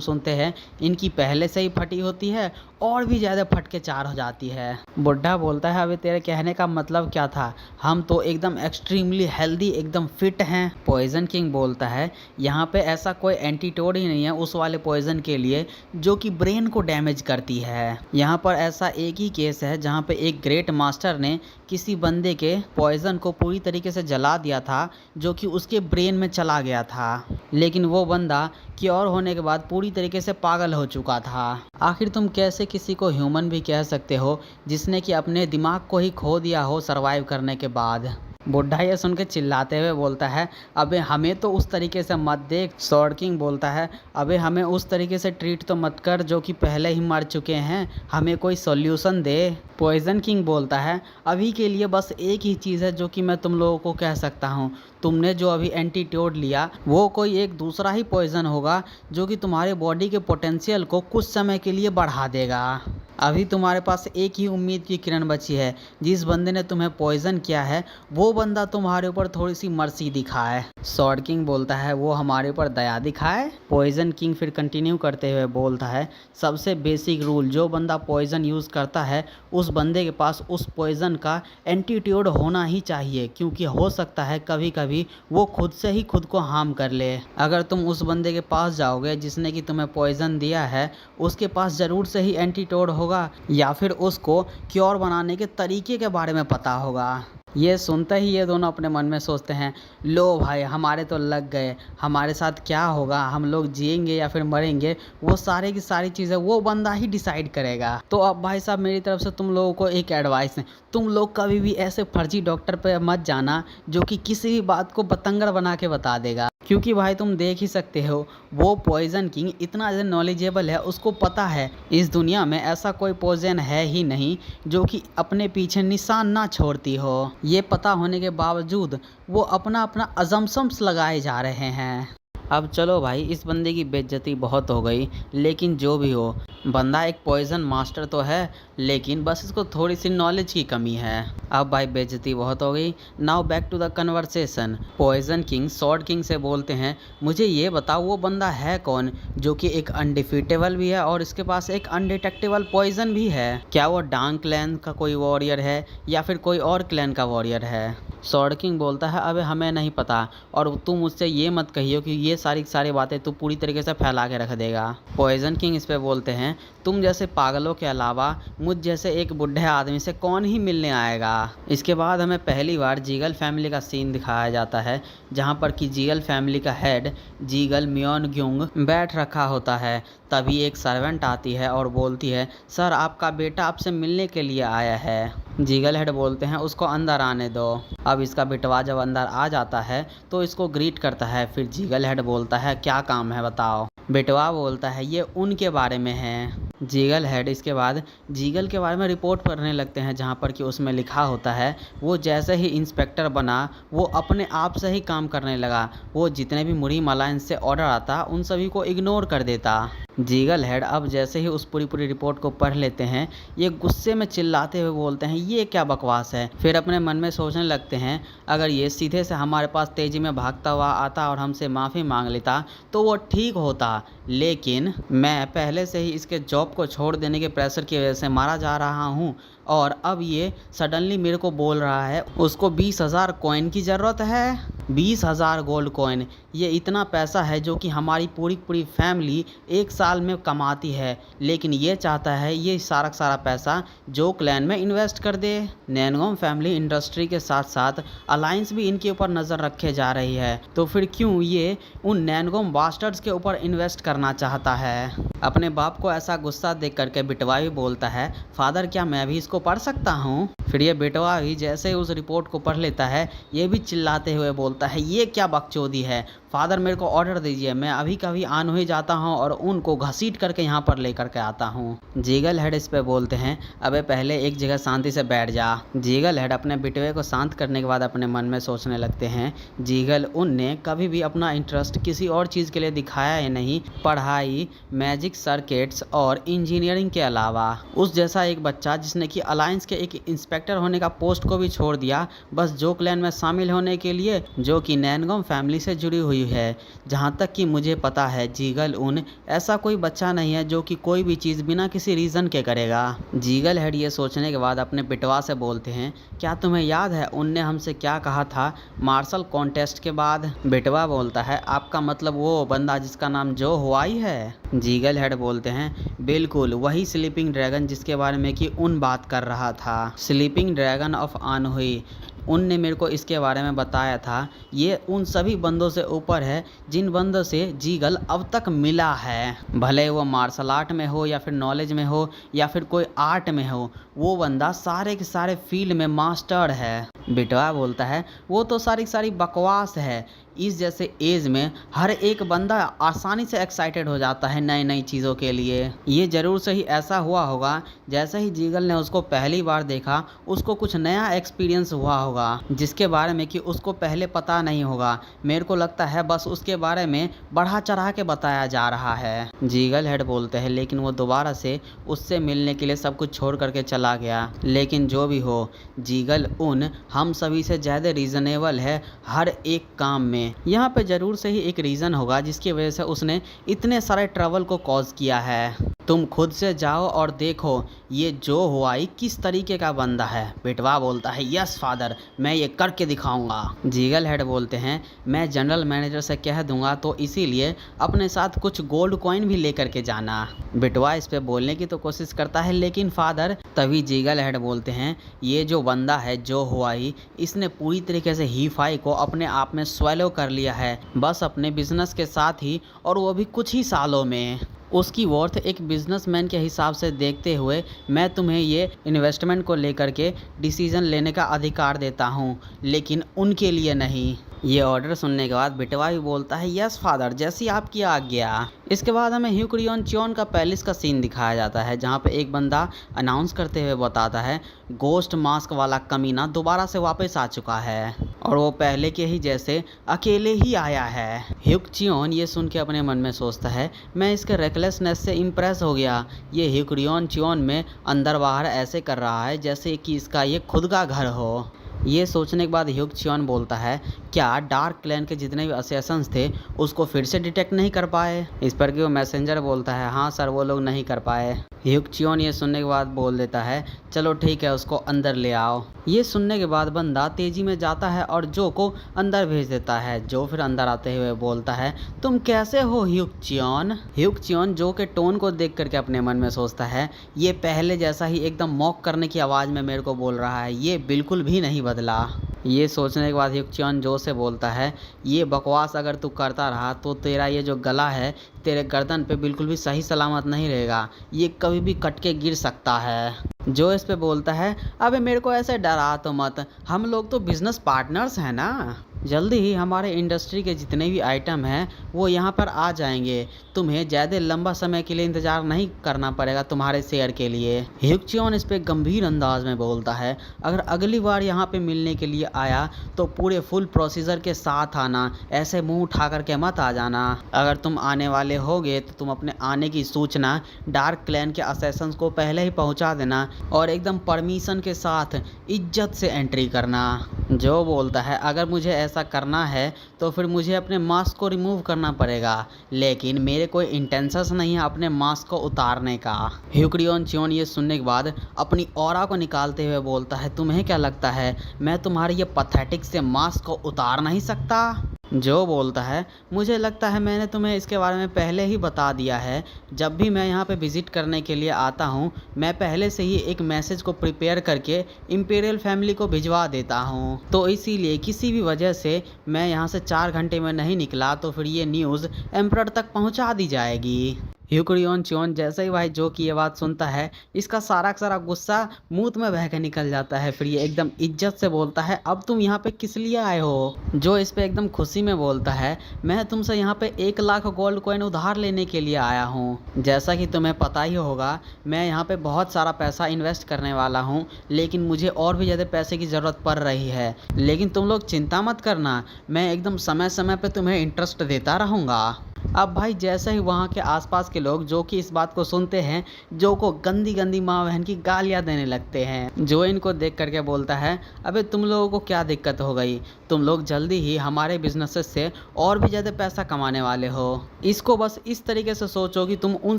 सुनते हैं, इनकी पहले से ही फटी होती है और भी ज़्यादा फट के चार हो जाती है। बुढ़ा बोलता है, अबे तेरे कहने का मतलब क्या था? हम तो एकदम एक्सट्रीमली हेल्दी, एकदम फिट हैं। पॉइजन किंग बोलता है, यहाँ पे ऐसा कोई एंटीटोड ही नहीं है उस वाले पॉइजन के लिए जो कि ब्रेन को डैमेज करती है। यहाँ पर ऐसा एक ही केस है जहाँ पे एक ग्रेट मास्टर ने किसी बंदे के पॉइजन को पूरी तरीके से जला दिया था जो कि उसके ब्रेन में चला गया था, लेकिन वो बंदा क्योर होने के बाद पूरी तरीके से पागल हो चुका था। आखिर तुम कैसे किसी को ह्यूमन भी कह सकते हो जिसने कि अपने दिमाग को ही खो दिया हो सर्वाइव करने के बाद? बुढ़ा ये सुन के चिल्लाते हुए बोलता है, अबे हमें तो उस तरीके से मत देख। स्वॉर्ड किंग बोलता है, अबे हमें उस तरीके से ट्रीट तो मत कर जो कि पहले ही मर चुके हैं, हमें कोई सॉल्यूशन दे। पॉइजन किंग बोलता है, अभी के लिए बस एक ही चीज़ है जो कि मैं तुम लोगों को कह सकता हूँ। तुमने जो अभी एंटीटोड लिया वो कोई एक दूसरा ही पॉइजन होगा जो कि तुम्हारे बॉडी के पोटेंशियल को कुछ समय के लिए बढ़ा देगा। अभी तुम्हारे पास एक ही उम्मीद की किरण बची है। जिस बंदे ने तुम्हें पॉइजन किया है वो बंदा तुम्हारे ऊपर थोड़ी सी मर्सी दिखाए। स्वॉर्ड किंग बोलता है, वो हमारे ऊपर दया दिखाए? पॉइजन किंग फिर कंटिन्यू करते हुए बोलता है, सबसे बेसिक रूल, जो बंदा पॉइजन यूज़ करता है उस बंदे के पास उस पॉइजन का एंटीट्यूड होना ही चाहिए, क्योंकि हो सकता है कभी कभी वो खुद से ही खुद को हार्म कर ले। अगर तुम उस बंदे के पास जाओगे जिसने कि तुम्हें पॉइजन दिया है, उसके पास ज़रूर से ही एंटीटोड होगा या फिर उसको क्योर बनाने के तरीके के बारे में पता होगा। ये सुनते ही ये दोनों अपने मन में सोचते हैं, लो भाई हमारे तो लग गए, हमारे साथ क्या होगा, हम लोग जिएंगे या फिर मरेंगे, वो सारे की सारी चीज़ें वो बंदा ही डिसाइड करेगा। तो अब भाई साहब मेरी तरफ से तुम लोगों को एक एडवाइस है, तुम लोग कभी भी ऐसे फर्जी डॉक्टर पे मत जाना जो कि किसी भी बात को बतंगड़ बना के बता देगा, क्योंकि भाई तुम देख ही सकते हो वो पॉइजन किंग इतना ज़्यादा नॉलेजेबल है, उसको पता है इस दुनिया में ऐसा कोई पॉइजन है ही नहीं जो कि अपने पीछे निशान ना छोड़ती हो। ये पता होने के बावजूद वो अपना अपना अजम्पशंस लगाए जा रहे हैं। अब चलो भाई, इस बंदे की बेइज्जती बहुत हो गई, लेकिन जो भी हो, बंदा एक पॉइजन मास्टर तो है, लेकिन बस इसको थोड़ी सी नॉलेज की कमी है। अब भाई बेइज्जती बहुत हो गई। Now back to the conversation. Poison king sword king से बोलते हैं, मुझे ये बताओ वो बंदा है कौन जो कि एक अनडिफीटेबल भी है और इसके पास एक अनडिटेक्टेबल पॉइजन भी है? क्या वो डांग क्लैन का कोई वॉरियर है या फिर कोई और क्लैन का वॉरियर है? स्वॉर्ड किंग बोलता है, अबे हमें नहीं पता, और तुम मुझसे ये मत कहियो कि ये सारी बातें तू पूरी तरीके से फैला के रख देगा। पॉइजन किंग इस पे बोलते हैं, तुम जैसे पागलों के अलावा मुझ जैसे एक बुढ़े आदमी से कौन ही मिलने आएगा। इसके बाद हमें पहली बार जीगल फैमिली का सीन दिखाया जाता है, जहाँ पर कि जीगल फैमिली का हेड जीगल म्योनग्युंग बैठ रखा होता है। तभी एक सर्वेंट आती है और बोलती है, सर आपका बेटा आपसे मिलने के लिए आया है। जीगल हेड बोलते हैं, उसको अंदर आने दो। अब इसका बेटवा जब अंदर आ जाता है तो इसको ग्रीट करता है। फिर जीगल हेड बोलता है, क्या काम है बताओ। बेटवा बोलता है, ये उनके बारे में है। जीगल हेड इसके बाद जीगल के बारे में रिपोर्ट पढ़ने लगते हैं, जहाँ पर कि उसमें लिखा होता है वो जैसे ही इंस्पेक्टर बना वो अपने आप से ही काम करने लगा। वो जितने भी मुरी मलाइन से ऑर्डर आता उन सभी को इग्नोर कर देता। जीगल हेड अब जैसे ही उस पूरी रिपोर्ट को पढ़ लेते हैं, ये गुस्से में चिल्लाते हुए बोलते हैं, ये क्या बकवास है। फिर अपने मन में सोचने लगते हैं, अगर ये सीधे से हमारे पास तेजी में भागता हुआ आता और हमसे माफ़ी मांग लेता तो वो ठीक होता, लेकिन मैं पहले से ही इसके जॉब को छोड़ देने के प्रेशर की वजह से मारा जा रहा हूँ और अब ये सडनली मेरे को बोल रहा है उसको 20,000 कॉइन की ज़रूरत है। 20,000 गोल्ड कॉइन, ये इतना पैसा है जो कि हमारी पूरी फैमिली एक साल में कमाती है, लेकिन ये चाहता है ये सारा का सारा पैसा जो क्लैन में इन्वेस्ट कर दे। नैनगोम फैमिली इंडस्ट्री के साथ साथ अलायंस भी इनके ऊपर नज़र रखे जा रही है, तो फिर क्यों ये उन नैनगोम बास्टर्ड्स के ऊपर इन्वेस्ट करना चाहता है। अपने बाप को ऐसा गुस्सा देख करके बिटवा भी बोलता है, फादर क्या मैं भी इसको पढ़ सकता हूँ। फिर ये बिटवा भी जैसे उस रिपोर्ट को पढ़ लेता है, ये भी चिल्लाते हुए बोलता है, ये क्या बकचोदी है, फादर मेरे को ऑर्डर दीजिए, मैं अभी कभी ऑन ही जाता हूँ और उनको घसीट करके यहाँ पर लेकर के आता हूँ। जीगल हेड इस पे बोलते हैं, अबे पहले एक जगह शांति से बैठ जा। जीगल हेड अपने बिटवे को शांत करने के बाद अपने मन में सोचने लगते हैं, जीगल उन ने कभी भी अपना इंटरेस्ट किसी और चीज़ के लिए दिखाया ही नहीं, पढ़ाई, मैजिक सर्किट्स और इंजीनियरिंग के अलावा। उस जैसा एक बच्चा जिसने कि अलायंस के एक इंस्पेक्टर होने का पोस्ट को भी छोड़ दिया बस जो क्लैन में शामिल होने के लिए, जो कि नैनगोम फैमिली से जुड़ी हुई है। जहाँ तक कि मुझे पता है जीगल उन ऐसा कोई बच्चा नहीं है जो कि कोई भी चीज़ बिना किसी रीज़न के करेगा। जीगल हेड ये सोचने के बाद अपने बिटवा से बोलते हैं, क्या तुम्हें याद है उनने हमसे क्या कहा था मार्शल कॉन्टेस्ट के बाद। बिटवा बोलता है, आपका मतलब वो बंदा जिसका नाम जो हुआई है। जीगल हेड बोलते हैं, बिल्कुल वही स्लीपिंग ड्रैगन जिसके बारे में कि उन बात कर रहा था, स्लीपिंग ड्रैगन ऑफ आनहुई। उनने मेरे को इसके बारे में बताया था, ये उन सभी बंदों से ऊपर है जिन बंदों से जीगल अब तक मिला है, भले वो मार्शल आर्ट में हो या फिर नॉलेज में हो या फिर कोई आर्ट में हो, वो बंदा सारे के सारे फील्ड में मास्टर है। बिटवा बोलता है, वो तो सारी बकवास है, इस जैसे एज में हर एक बंदा आसानी से एक्साइटेड हो जाता है नई चीज़ों के लिए। ये ज़रूर से ही ऐसा हुआ होगा जैसे ही जीगल ने उसको पहली बार देखा उसको कुछ नया एक्सपीरियंस हुआ होगा जिसके बारे में कि उसको पहले पता नहीं होगा। मेरे को लगता है बस उसके बारे में बढ़ा चढ़ा के बताया जा रहा है। जीगल हेड बोलते हैं, लेकिन वो दोबारा से उससे मिलने के लिए सब कुछ छोड़ करके चला गया। लेकिन जो भी हो, जीगल उन हम सभी से ज़्यादा रीज़नेबल है हर एक काम में। यहाँ पे जरूर से ही एक रीज़न होगा जिसकी वजह से उसने इतने सारे ट्रबल को कॉज किया है। तुम खुद से जाओ और देखो ये जो हुआई किस तरीके का बंदा है। बिटवा बोलता है, यस फादर, मैं ये करके दिखाऊंगा। जीगल हेड बोलते हैं, मैं जनरल मैनेजर से कह दूंगा तो इसीलिए अपने साथ कुछ गोल्ड कॉइन भी लेकर के जाना। बिटवा इस पे बोलने की तो कोशिश करता है, लेकिन फादर। तभी जीगल हेड बोलते हैं, ये जो बंदा है जो हुआई, इसने पूरी तरीके से हीफाई को अपने आप में स्वेलो कर लिया है, बस अपने बिजनेस के साथ ही, और वो भी कुछ ही सालों में। उसकी वर्थ एक बिजनेसमैन के हिसाब से देखते हुए मैं तुम्हें ये इन्वेस्टमेंट को लेकर के डिसीजन लेने का अधिकार देता हूँ, लेकिन उनके लिए नहीं। ये ऑर्डर सुनने के बाद बिटवा भी बोलता है, यस फादर, जैसी आपकी आज्ञा। इसके बाद हमें ह्यूक्रियन च्योन का पैलेस का सीन दिखाया जाता है, जहाँ पे एक बंदा अनाउंस करते हुए बताता है, गोस्ट मास्क वाला कमीना दोबारा से वापस आ चुका है और वो पहले के ही जैसे अकेले ही आया है। ह्यूक्चियोन ये सुन के अपने मन में सोचता है, मैं इसके रेकलेसनेस से इम्प्रेस हो गया। ये ह्यूक्रियन च्योन में अंदर बाहर ऐसे कर रहा है जैसे कि इसका ये खुद का घर हो। ये सोचने के बाद ह्यूक्चियोन बोलता है, क्या डार्क क्लैन के जितने भी असैसिन्स थे उसको फिर से डिटेक्ट नहीं कर पाए। इस पर कि वो मैसेंजर बोलता है, हाँ सर, वो लोग नहीं कर पाए। ह्यूक्चियोन ये सुनने के बाद बोल देता है, चलो ठीक है, उसको अंदर ले आओ। ये सुनने के बाद बंदा तेजी में जाता है और जो को अंदर भेज देता है। जो फिर अंदर आते हुए बोलता है, तुम कैसे हो ह्यूक्चियोन। ह्यूक्चियोन जो के टोन को देख करके अपने मन में सोचता है, ये पहले जैसा ही एकदम मॉक करने की आवाज़ में मेरे को बोल रहा है, ये बिल्कुल भी नहीं बदला। ये सोचने के बाद ह्यूक्चियोन जो से बोलता है, ये बकवास अगर तू करता रहा तो तेरा ये जो गला है तेरे गर्दन पे बिल्कुल भी सही सलामत नहीं रहेगा, ये कभी भी कट के गिर सकता है। जो इस पे बोलता है, अबे मेरे को ऐसे डरा तो मत, हम लोग तो बिजनेस पार्टनर्स हैं ना। जल्दी ही हमारे इंडस्ट्री के जितने भी आइटम हैं वो यहाँ पर आ जाएंगे। तुम्हें ज़्यादा लंबा समय के लिए इंतज़ार नहीं करना पड़ेगा तुम्हारे शेयर के लिए। ह्यूक-च्योन इस पे गंभीर अंदाज में बोलता है, अगर अगली बार यहाँ पे मिलने के लिए आया तो पूरे फुल प्रोसीजर के साथ आना, ऐसे मुंह उठा करके मत आ जाना। अगर तुम आने वाले होगे तो तुम अपने आने की सूचना डार्क क्लैन के असैसिन्स को पहले ही पहुंचा देना और एकदम परमिशन के साथ इज्जत से एंट्री करना। जो बोलता है, अगर मुझे ऐसा करना है तो फिर मुझे अपने मास्क को रिमूव करना पड़ेगा, लेकिन मेरे कोई इंटेंशंस नहीं है अपने मास्क को उतारने का। ह्यूक-च्योन ये सुनने के बाद अपनी ऑरा को निकालते हुए बोलता है, तुम्हें क्या लगता है मैं तुम्हारे ये पैथेटिक से मास्क को उतार नहीं सकता? जो बोलता है, मुझे लगता है मैंने तुम्हें इसके बारे में पहले ही बता दिया है। जब भी मैं यहाँ पे विज़िट करने के लिए आता हूँ मैं पहले से ही एक मैसेज को प्रिपेयर करके इम्पीरियल फैमिली को भिजवा देता हूँ, तो इसीलिए किसी भी वजह से मैं यहाँ से 4 घंटे में नहीं निकला तो फिर ये न्यूज़ एम्परर तक पहुँचा दी जाएगी। ह्यूक-च्योन जैसे ही भाई जो की ये बात सुनता है इसका सारा का सारा गुस्सा मुंह में बह के निकल जाता है। फिर ये एकदम इज्जत से बोलता है, अब तुम यहाँ पे किस लिए आए हो? जो इस पे एकदम खुशी में बोलता है, मैं तुमसे यहाँ पे 1 लाख गोल्ड कॉइन उधार लेने के लिए आया हूँ। जैसा कि तुम्हें पता ही होगा मैं यहाँ पे बहुत सारा पैसा इन्वेस्ट करने वाला हूँ, लेकिन मुझे और भी ज़्यादा पैसे की ज़रूरत पड़ रही है। लेकिन तुम लोग चिंता मत करना, मैं एकदम समय समय पर तुम्हें इंटरेस्ट देता रहूँगा। अब भाई जैसे ही वहाँ के आसपास के लोग जो कि इस बात को सुनते हैं, जो को गंदी गंदी माँ बहन की गालियाँ देने लगते हैं। जो इनको देख करके बोलता है, अबे तुम लोगों को क्या दिक्कत हो गई? तुम लोग जल्दी ही हमारे बिजनेसेस से और भी ज़्यादा पैसा कमाने वाले हो। इसको बस इस तरीके से सोचो कि तुम उन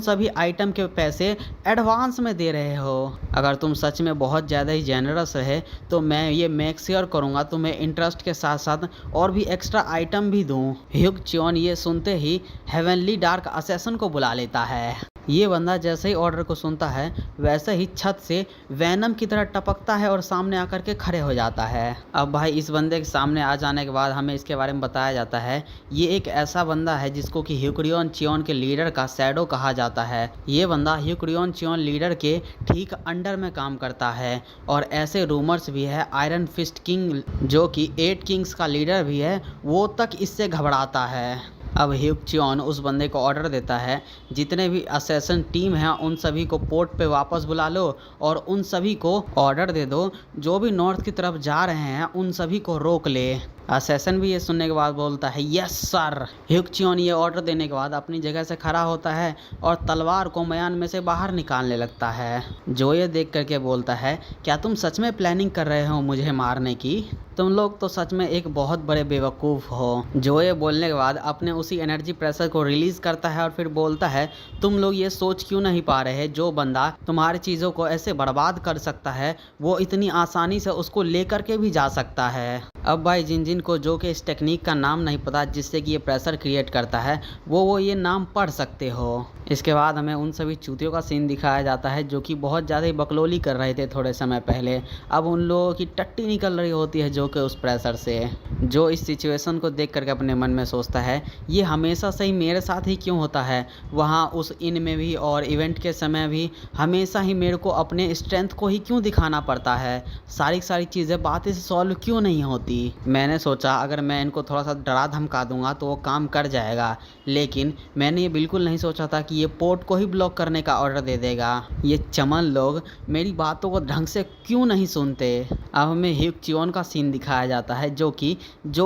सभी आइटम के पैसे एडवांस में दे रहे हो। अगर तुम सच में बहुत ज़्यादा ही जेनरस रहे तो मैं ये मेक श्योर करूँगा तुम्हें इंटरेस्ट के साथ साथ और भी एक्स्ट्रा आइटम भी दूँ। ह्यूक-च्योन ये सुनते ही हेवनली डार्क असैसिन को बुला लेता है। ये बंदा जैसे ही ऑर्डर को सुनता है वैसे ही छत से वैनम की तरह टपकता है और सामने आकर के खड़े हो जाता है। अब भाई इस बंदे के सामने आ जाने के बाद हमें इसके बारे में बताया जाता है, ये एक ऐसा बंदा है जिसको कि ह्यूक-च्योन के लीडर का शैडो कहा जाता है। ये बंदा ह्यूक-च्योन लीडर के ठीक अंडर में काम करता है और ऐसे रूमर्स भी है आयरन फिस्ट किंग जो कि 8 किंग्स का लीडर भी है वो तक इससे घबराता है। अब ह्यूक-च्योन उस बंदे को ऑर्डर देता है, जितने भी असैसिन टीम हैं उन सभी को पोर्ट पे वापस बुला लो और उन सभी को ऑर्डर दे दो जो भी नॉर्थ की तरफ जा रहे हैं उन सभी को रोक ले। असैसिन भी ये सुनने के बाद बोलता है, यस सर। ह्यूक-च्योन ये ऑर्डर देने के बाद अपनी जगह से खड़ा होता है और तलवार को म्यान में से बाहर निकालने लगता है। जो ये देख करके बोलता है, क्या तुम सच में प्लानिंग कर रहे हो मुझे मारने की? तुम लोग तो सच में एक बहुत बड़े बेवकूफ़ हो। जो ये बोलने के बाद अपने उसी एनर्जी प्रेशर को रिलीज़ करता है और फिर बोलता है, तुम लोग ये सोच क्यों नहीं पा रहे जो बंदा तुम्हारी चीज़ों को ऐसे बर्बाद कर सकता है वो इतनी आसानी से उसको लेकर के भी जा सकता है। अब भाई जिन को जो कि इस टेक्निक का नाम नहीं पता जिससे कि ये प्रेशर क्रिएट करता है वो ये नाम पढ़ सकते हो। इसके बाद हमें उन सभी चूतियों का सीन दिखाया जाता है जो कि बहुत ज़्यादा ही बकलोली कर रहे थे थोड़े समय पहले। अब उन लोगों की टट्टी निकल रही होती है जो कि उस प्रेशर से। जो इस सिचुएशन को देख करके अपने मन में सोचता है, ये हमेशा से ही मेरे साथ ही क्यों होता है? वहाँ उस इन में भी और इवेंट के समय भी हमेशा ही मेरे को अपने स्ट्रेंथ को ही क्यों दिखाना पड़ता है? सारी चीज़ें बातें से सॉल्व क्यों नहीं होती? मैंने सोचा अगर मैं इनको थोड़ा सा डरा धमका दूंगा तो वो काम कर जाएगा, लेकिन मैंने ये बिल्कुल नहीं सोचा था कि ये पोर्ट को ही ब्लॉक करने का ऑर्डर दे देगा। ये चमन लोग मेरी बातों को ढंग से क्यों नहीं सुनते? अब हमें ह्यूक-च्योन का सीन दिखाया जाता है जो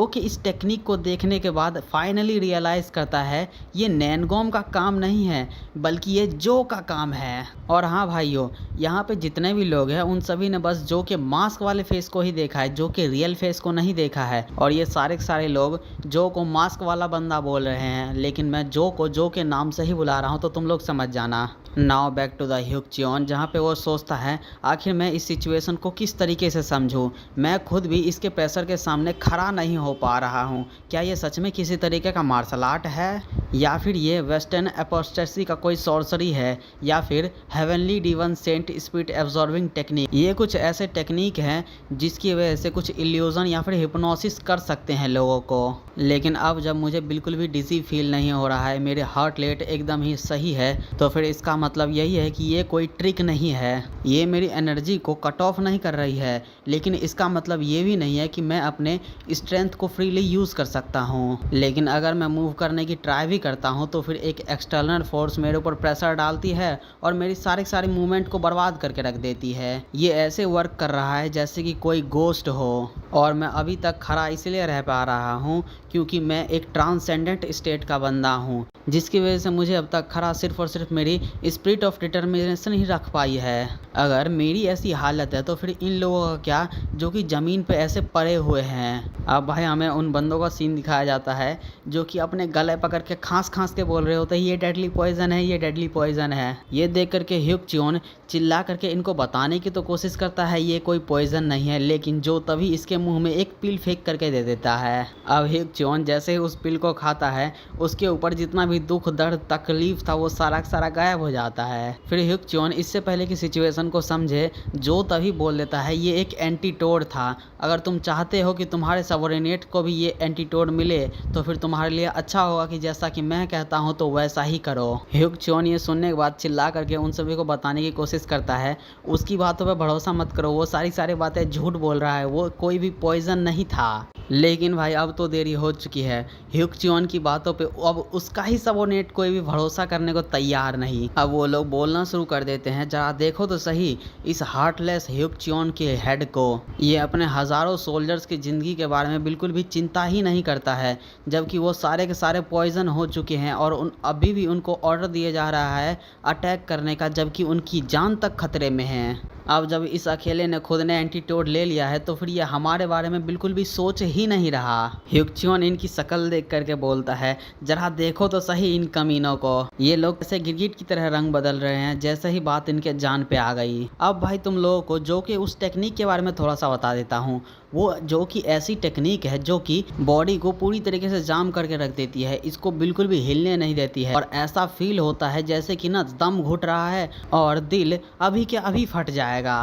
कि इस टेक्निक को देखने के बाद फाइनली रियलाइज़ करता है ये नैनगॉम का काम नहीं है बल्कि ये जो का काम है। और हाँ भाइयों, यहाँ पे जितने भी लोग हैं उन सभी ने बस जो के मास्क वाले फेस को ही देखा है, जो कि रियल फेस को नहीं देखा है। और ये सारे के सारे लोग जो को मास्क वाला बंदा बोल रहे हैं, लेकिन मैं जो को जो के नाम से ही बुला रहा हूँ, तो तुम लोग समझ जाना। नाउ बैक टू द ह्यूक-च्योन, जहाँ पे वो सोचता है आखिर मैं इस सिचुएशन को किस तरीके से समझूं? मैं खुद भी इसके प्रेशर के सामने खड़ा नहीं हो पा रहा हूँ। क्या ये सच में किसी तरीके का मार्शल आर्ट है, या फिर ये वेस्टर्न एपोस्टेसी का कोई सॉर्सरी है, या फिर heavenly divine saint spirit absorbing technique? ये कुछ ऐसे टेक्निक हैं जिसकी वजह से कुछ इल्यूजन या फिर हिप्नोसिस कर सकते हैं लोगों को। लेकिन अब जब मुझे बिल्कुल भी डिजी फील नहीं हो रहा है, मेरे हार्ट रेट एकदम ही सही है तो फिर इसका मतलब यही है कि ये कोई ट्रिक नहीं है, ये मेरी एनर्जी को कट ऑफ नहीं कर रही है। लेकिन इसका मतलब ये भी नहीं है कि मैं अपने स्ट्रेंथ को फ्रीली यूज़ कर सकता हूँ। लेकिन अगर मैं मूव करने की ट्राई भी करता हूँ तो फिर एक एक्सटर्नल फोर्स मेरे ऊपर प्रेशर डालती है और मेरी सारी मूवमेंट को बर्बाद करके रख देती है। ये ऐसे वर्क कर रहा है जैसे कि कोई गोस्ट हो। और मैं अभी तक खड़ा इसलिए रह पा रहा हूँ क्योंकि मैं एक ट्रांसेंडेंट स्टेट का बंदा हूँ, जिसकी वजह से मुझे अब तक खड़ा सिर्फ और सिर्फ मेरी स्पिरिट ऑफ डिटर्मिनेशन ही रख पाई है। अगर मेरी ऐसी हालत है तो फिर इन लोगों का क्या जो कि ज़मीन पे ऐसे पड़े हुए हैं। अब भाई हमें उन बंदों का सीन दिखाया जाता है जो कि अपने गले पकड़ के खांस के बोल रहे होते हैं ये डेडली पॉइजन है, ये डेडली पॉइजन है। ये देख करके ह्यूक च्योन चिल्ला करके इनको बताने की तो कोशिश करता है ये कोई पॉइजन नहीं है, लेकिन जो तभी इसके मुंह में एक पिल फेंक करके दे देता है। अब ह्यूक च्योन जैसे ही उस पिल को खाता है उसके ऊपर जितना भी दुख दर्द तकलीफ था वो सारा सारा गायब हो जाता है। फिर ह्यूक च्योन इससे पहले की सिचुएशन को समझे जो तभी बोल देता है ये एक एंटीटोड था, अगर तुम चाहते हो कि तुम्हारे सबऑर्डिनेट को भी ये एंटीटोड मिले तो फिर तुम्हारे लिए अच्छा होगा कि जैसा कि मैं कहता हूँ तो वैसा ही करो। ह्यूक च्योन ये सुनने के बाद चिल्ला करके उन सभी को बताने की कोशिश करता है उसकी बातों पर भरोसा मत करो, वो सारी बातें झूठ बोल रहा है, वो कोई भी पॉइजन नहीं था। लेकिन भाई अब तो देरी हो चुकी है, ह्यूक च्योन की बातों पे अब उसका ही सबऑर्डिनेट कोई भी भरोसा करने को तैयार नहीं। अब वो लोग बोलना शुरू कर देते हैं जरा देखो तो सही इस हार्टलेस ह्यूक च्योन के हेड को, ये अपने हज़ारों सोल्जर्स की ज़िंदगी के बारे में बिल्कुल भी चिंता ही नहीं करता है, जबकि वो सारे के सारे पॉइजन हो चुके हैं और अभी भी उनको ऑर्डर दिया जा रहा है अटैक करने का, जबकि उनकी जान तक खतरे में है। अब जब इस अकेले ने खुद ने एंटीटोड ले लिया है तो फिर ये हमारे बारे में बिल्कुल भी सोच ही नहीं रहा। ह्यूक च्योन इनकी शक्ल देख करके बोलता है जरा देखो तो सही इन कमीनों को, ये लोग ऐसे गिरगिट की तरह रंग बदल रहे हैं जैसे ही बात इनके जान पे आ गई। अब भाई तुम लोगों को जो कि उस टेक्निक के बारे में थोड़ा सा बता देता हूँ, वो जो कि ऐसी टेक्निक है जो कि बॉडी को पूरी तरीके से जाम करके रख देती है, इसको बिल्कुल भी हिलने नहीं देती है और ऐसा फील होता है जैसे कि ना दम घुट रहा है और दिल अभी के अभी फट जाएगा।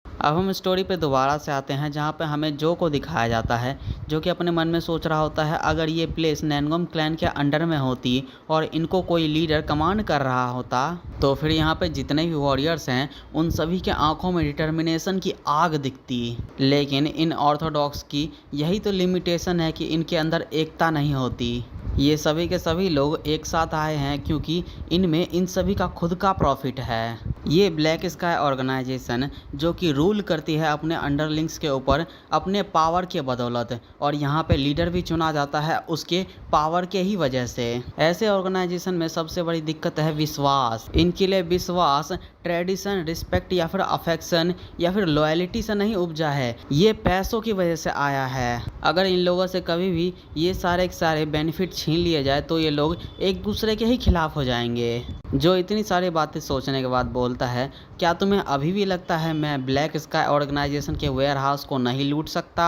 अब हम स्टोरी पे दोबारा से आते हैं जहाँ पे हमें जो को दिखाया जाता है जो कि अपने मन में सोच रहा होता है अगर ये प्लेस नैनगोम क्लैन के अंडर में होती और इनको कोई लीडर कमांड कर रहा होता तो फिर यहाँ पे जितने भी वॉरियर्स हैं उन सभी के आंखों में डिटर्मिनेशन की आग दिखती। लेकिन इन ऑर्थोडॉक्स की यही तो लिमिटेशन है कि इनके अंदर एकता नहीं होती। ये सभी के सभी लोग एक साथ आए हैं क्योंकि इनमें इन सभी का खुद का प्रॉफिट है। ये ब्लैक स्काई ऑर्गेनाइजेशन जो कि रूल करती है अपने अंडरलिंग्स के ऊपर अपने पावर के बदौलत, और यहाँ पे लीडर भी चुना जाता है उसके पावर के ही वजह से। ऐसे ऑर्गेनाइजेशन में सबसे बड़ी दिक्कत है विश्वास। इनके लिए विश्वास ट्रेडिशन, रिस्पेक्ट या फिर अफेक्शन या फिर लॉयलिटी से नहीं उपजा है, ये पैसों की वजह से आया है। अगर इन लोगों से कभी भी ये सारे के सारे बेनिफिट छीन लिए जाए तो ये लोग एक दूसरे के ही खिलाफ हो जाएंगे। जो इतनी सारी बातें सोचने के बाद बोलता है क्या तुम्हें अभी भी लगता है मैं ब्लैक स्काई ऑर्गेनाइजेशन के वेयर हाउस को नहीं लूट सकता?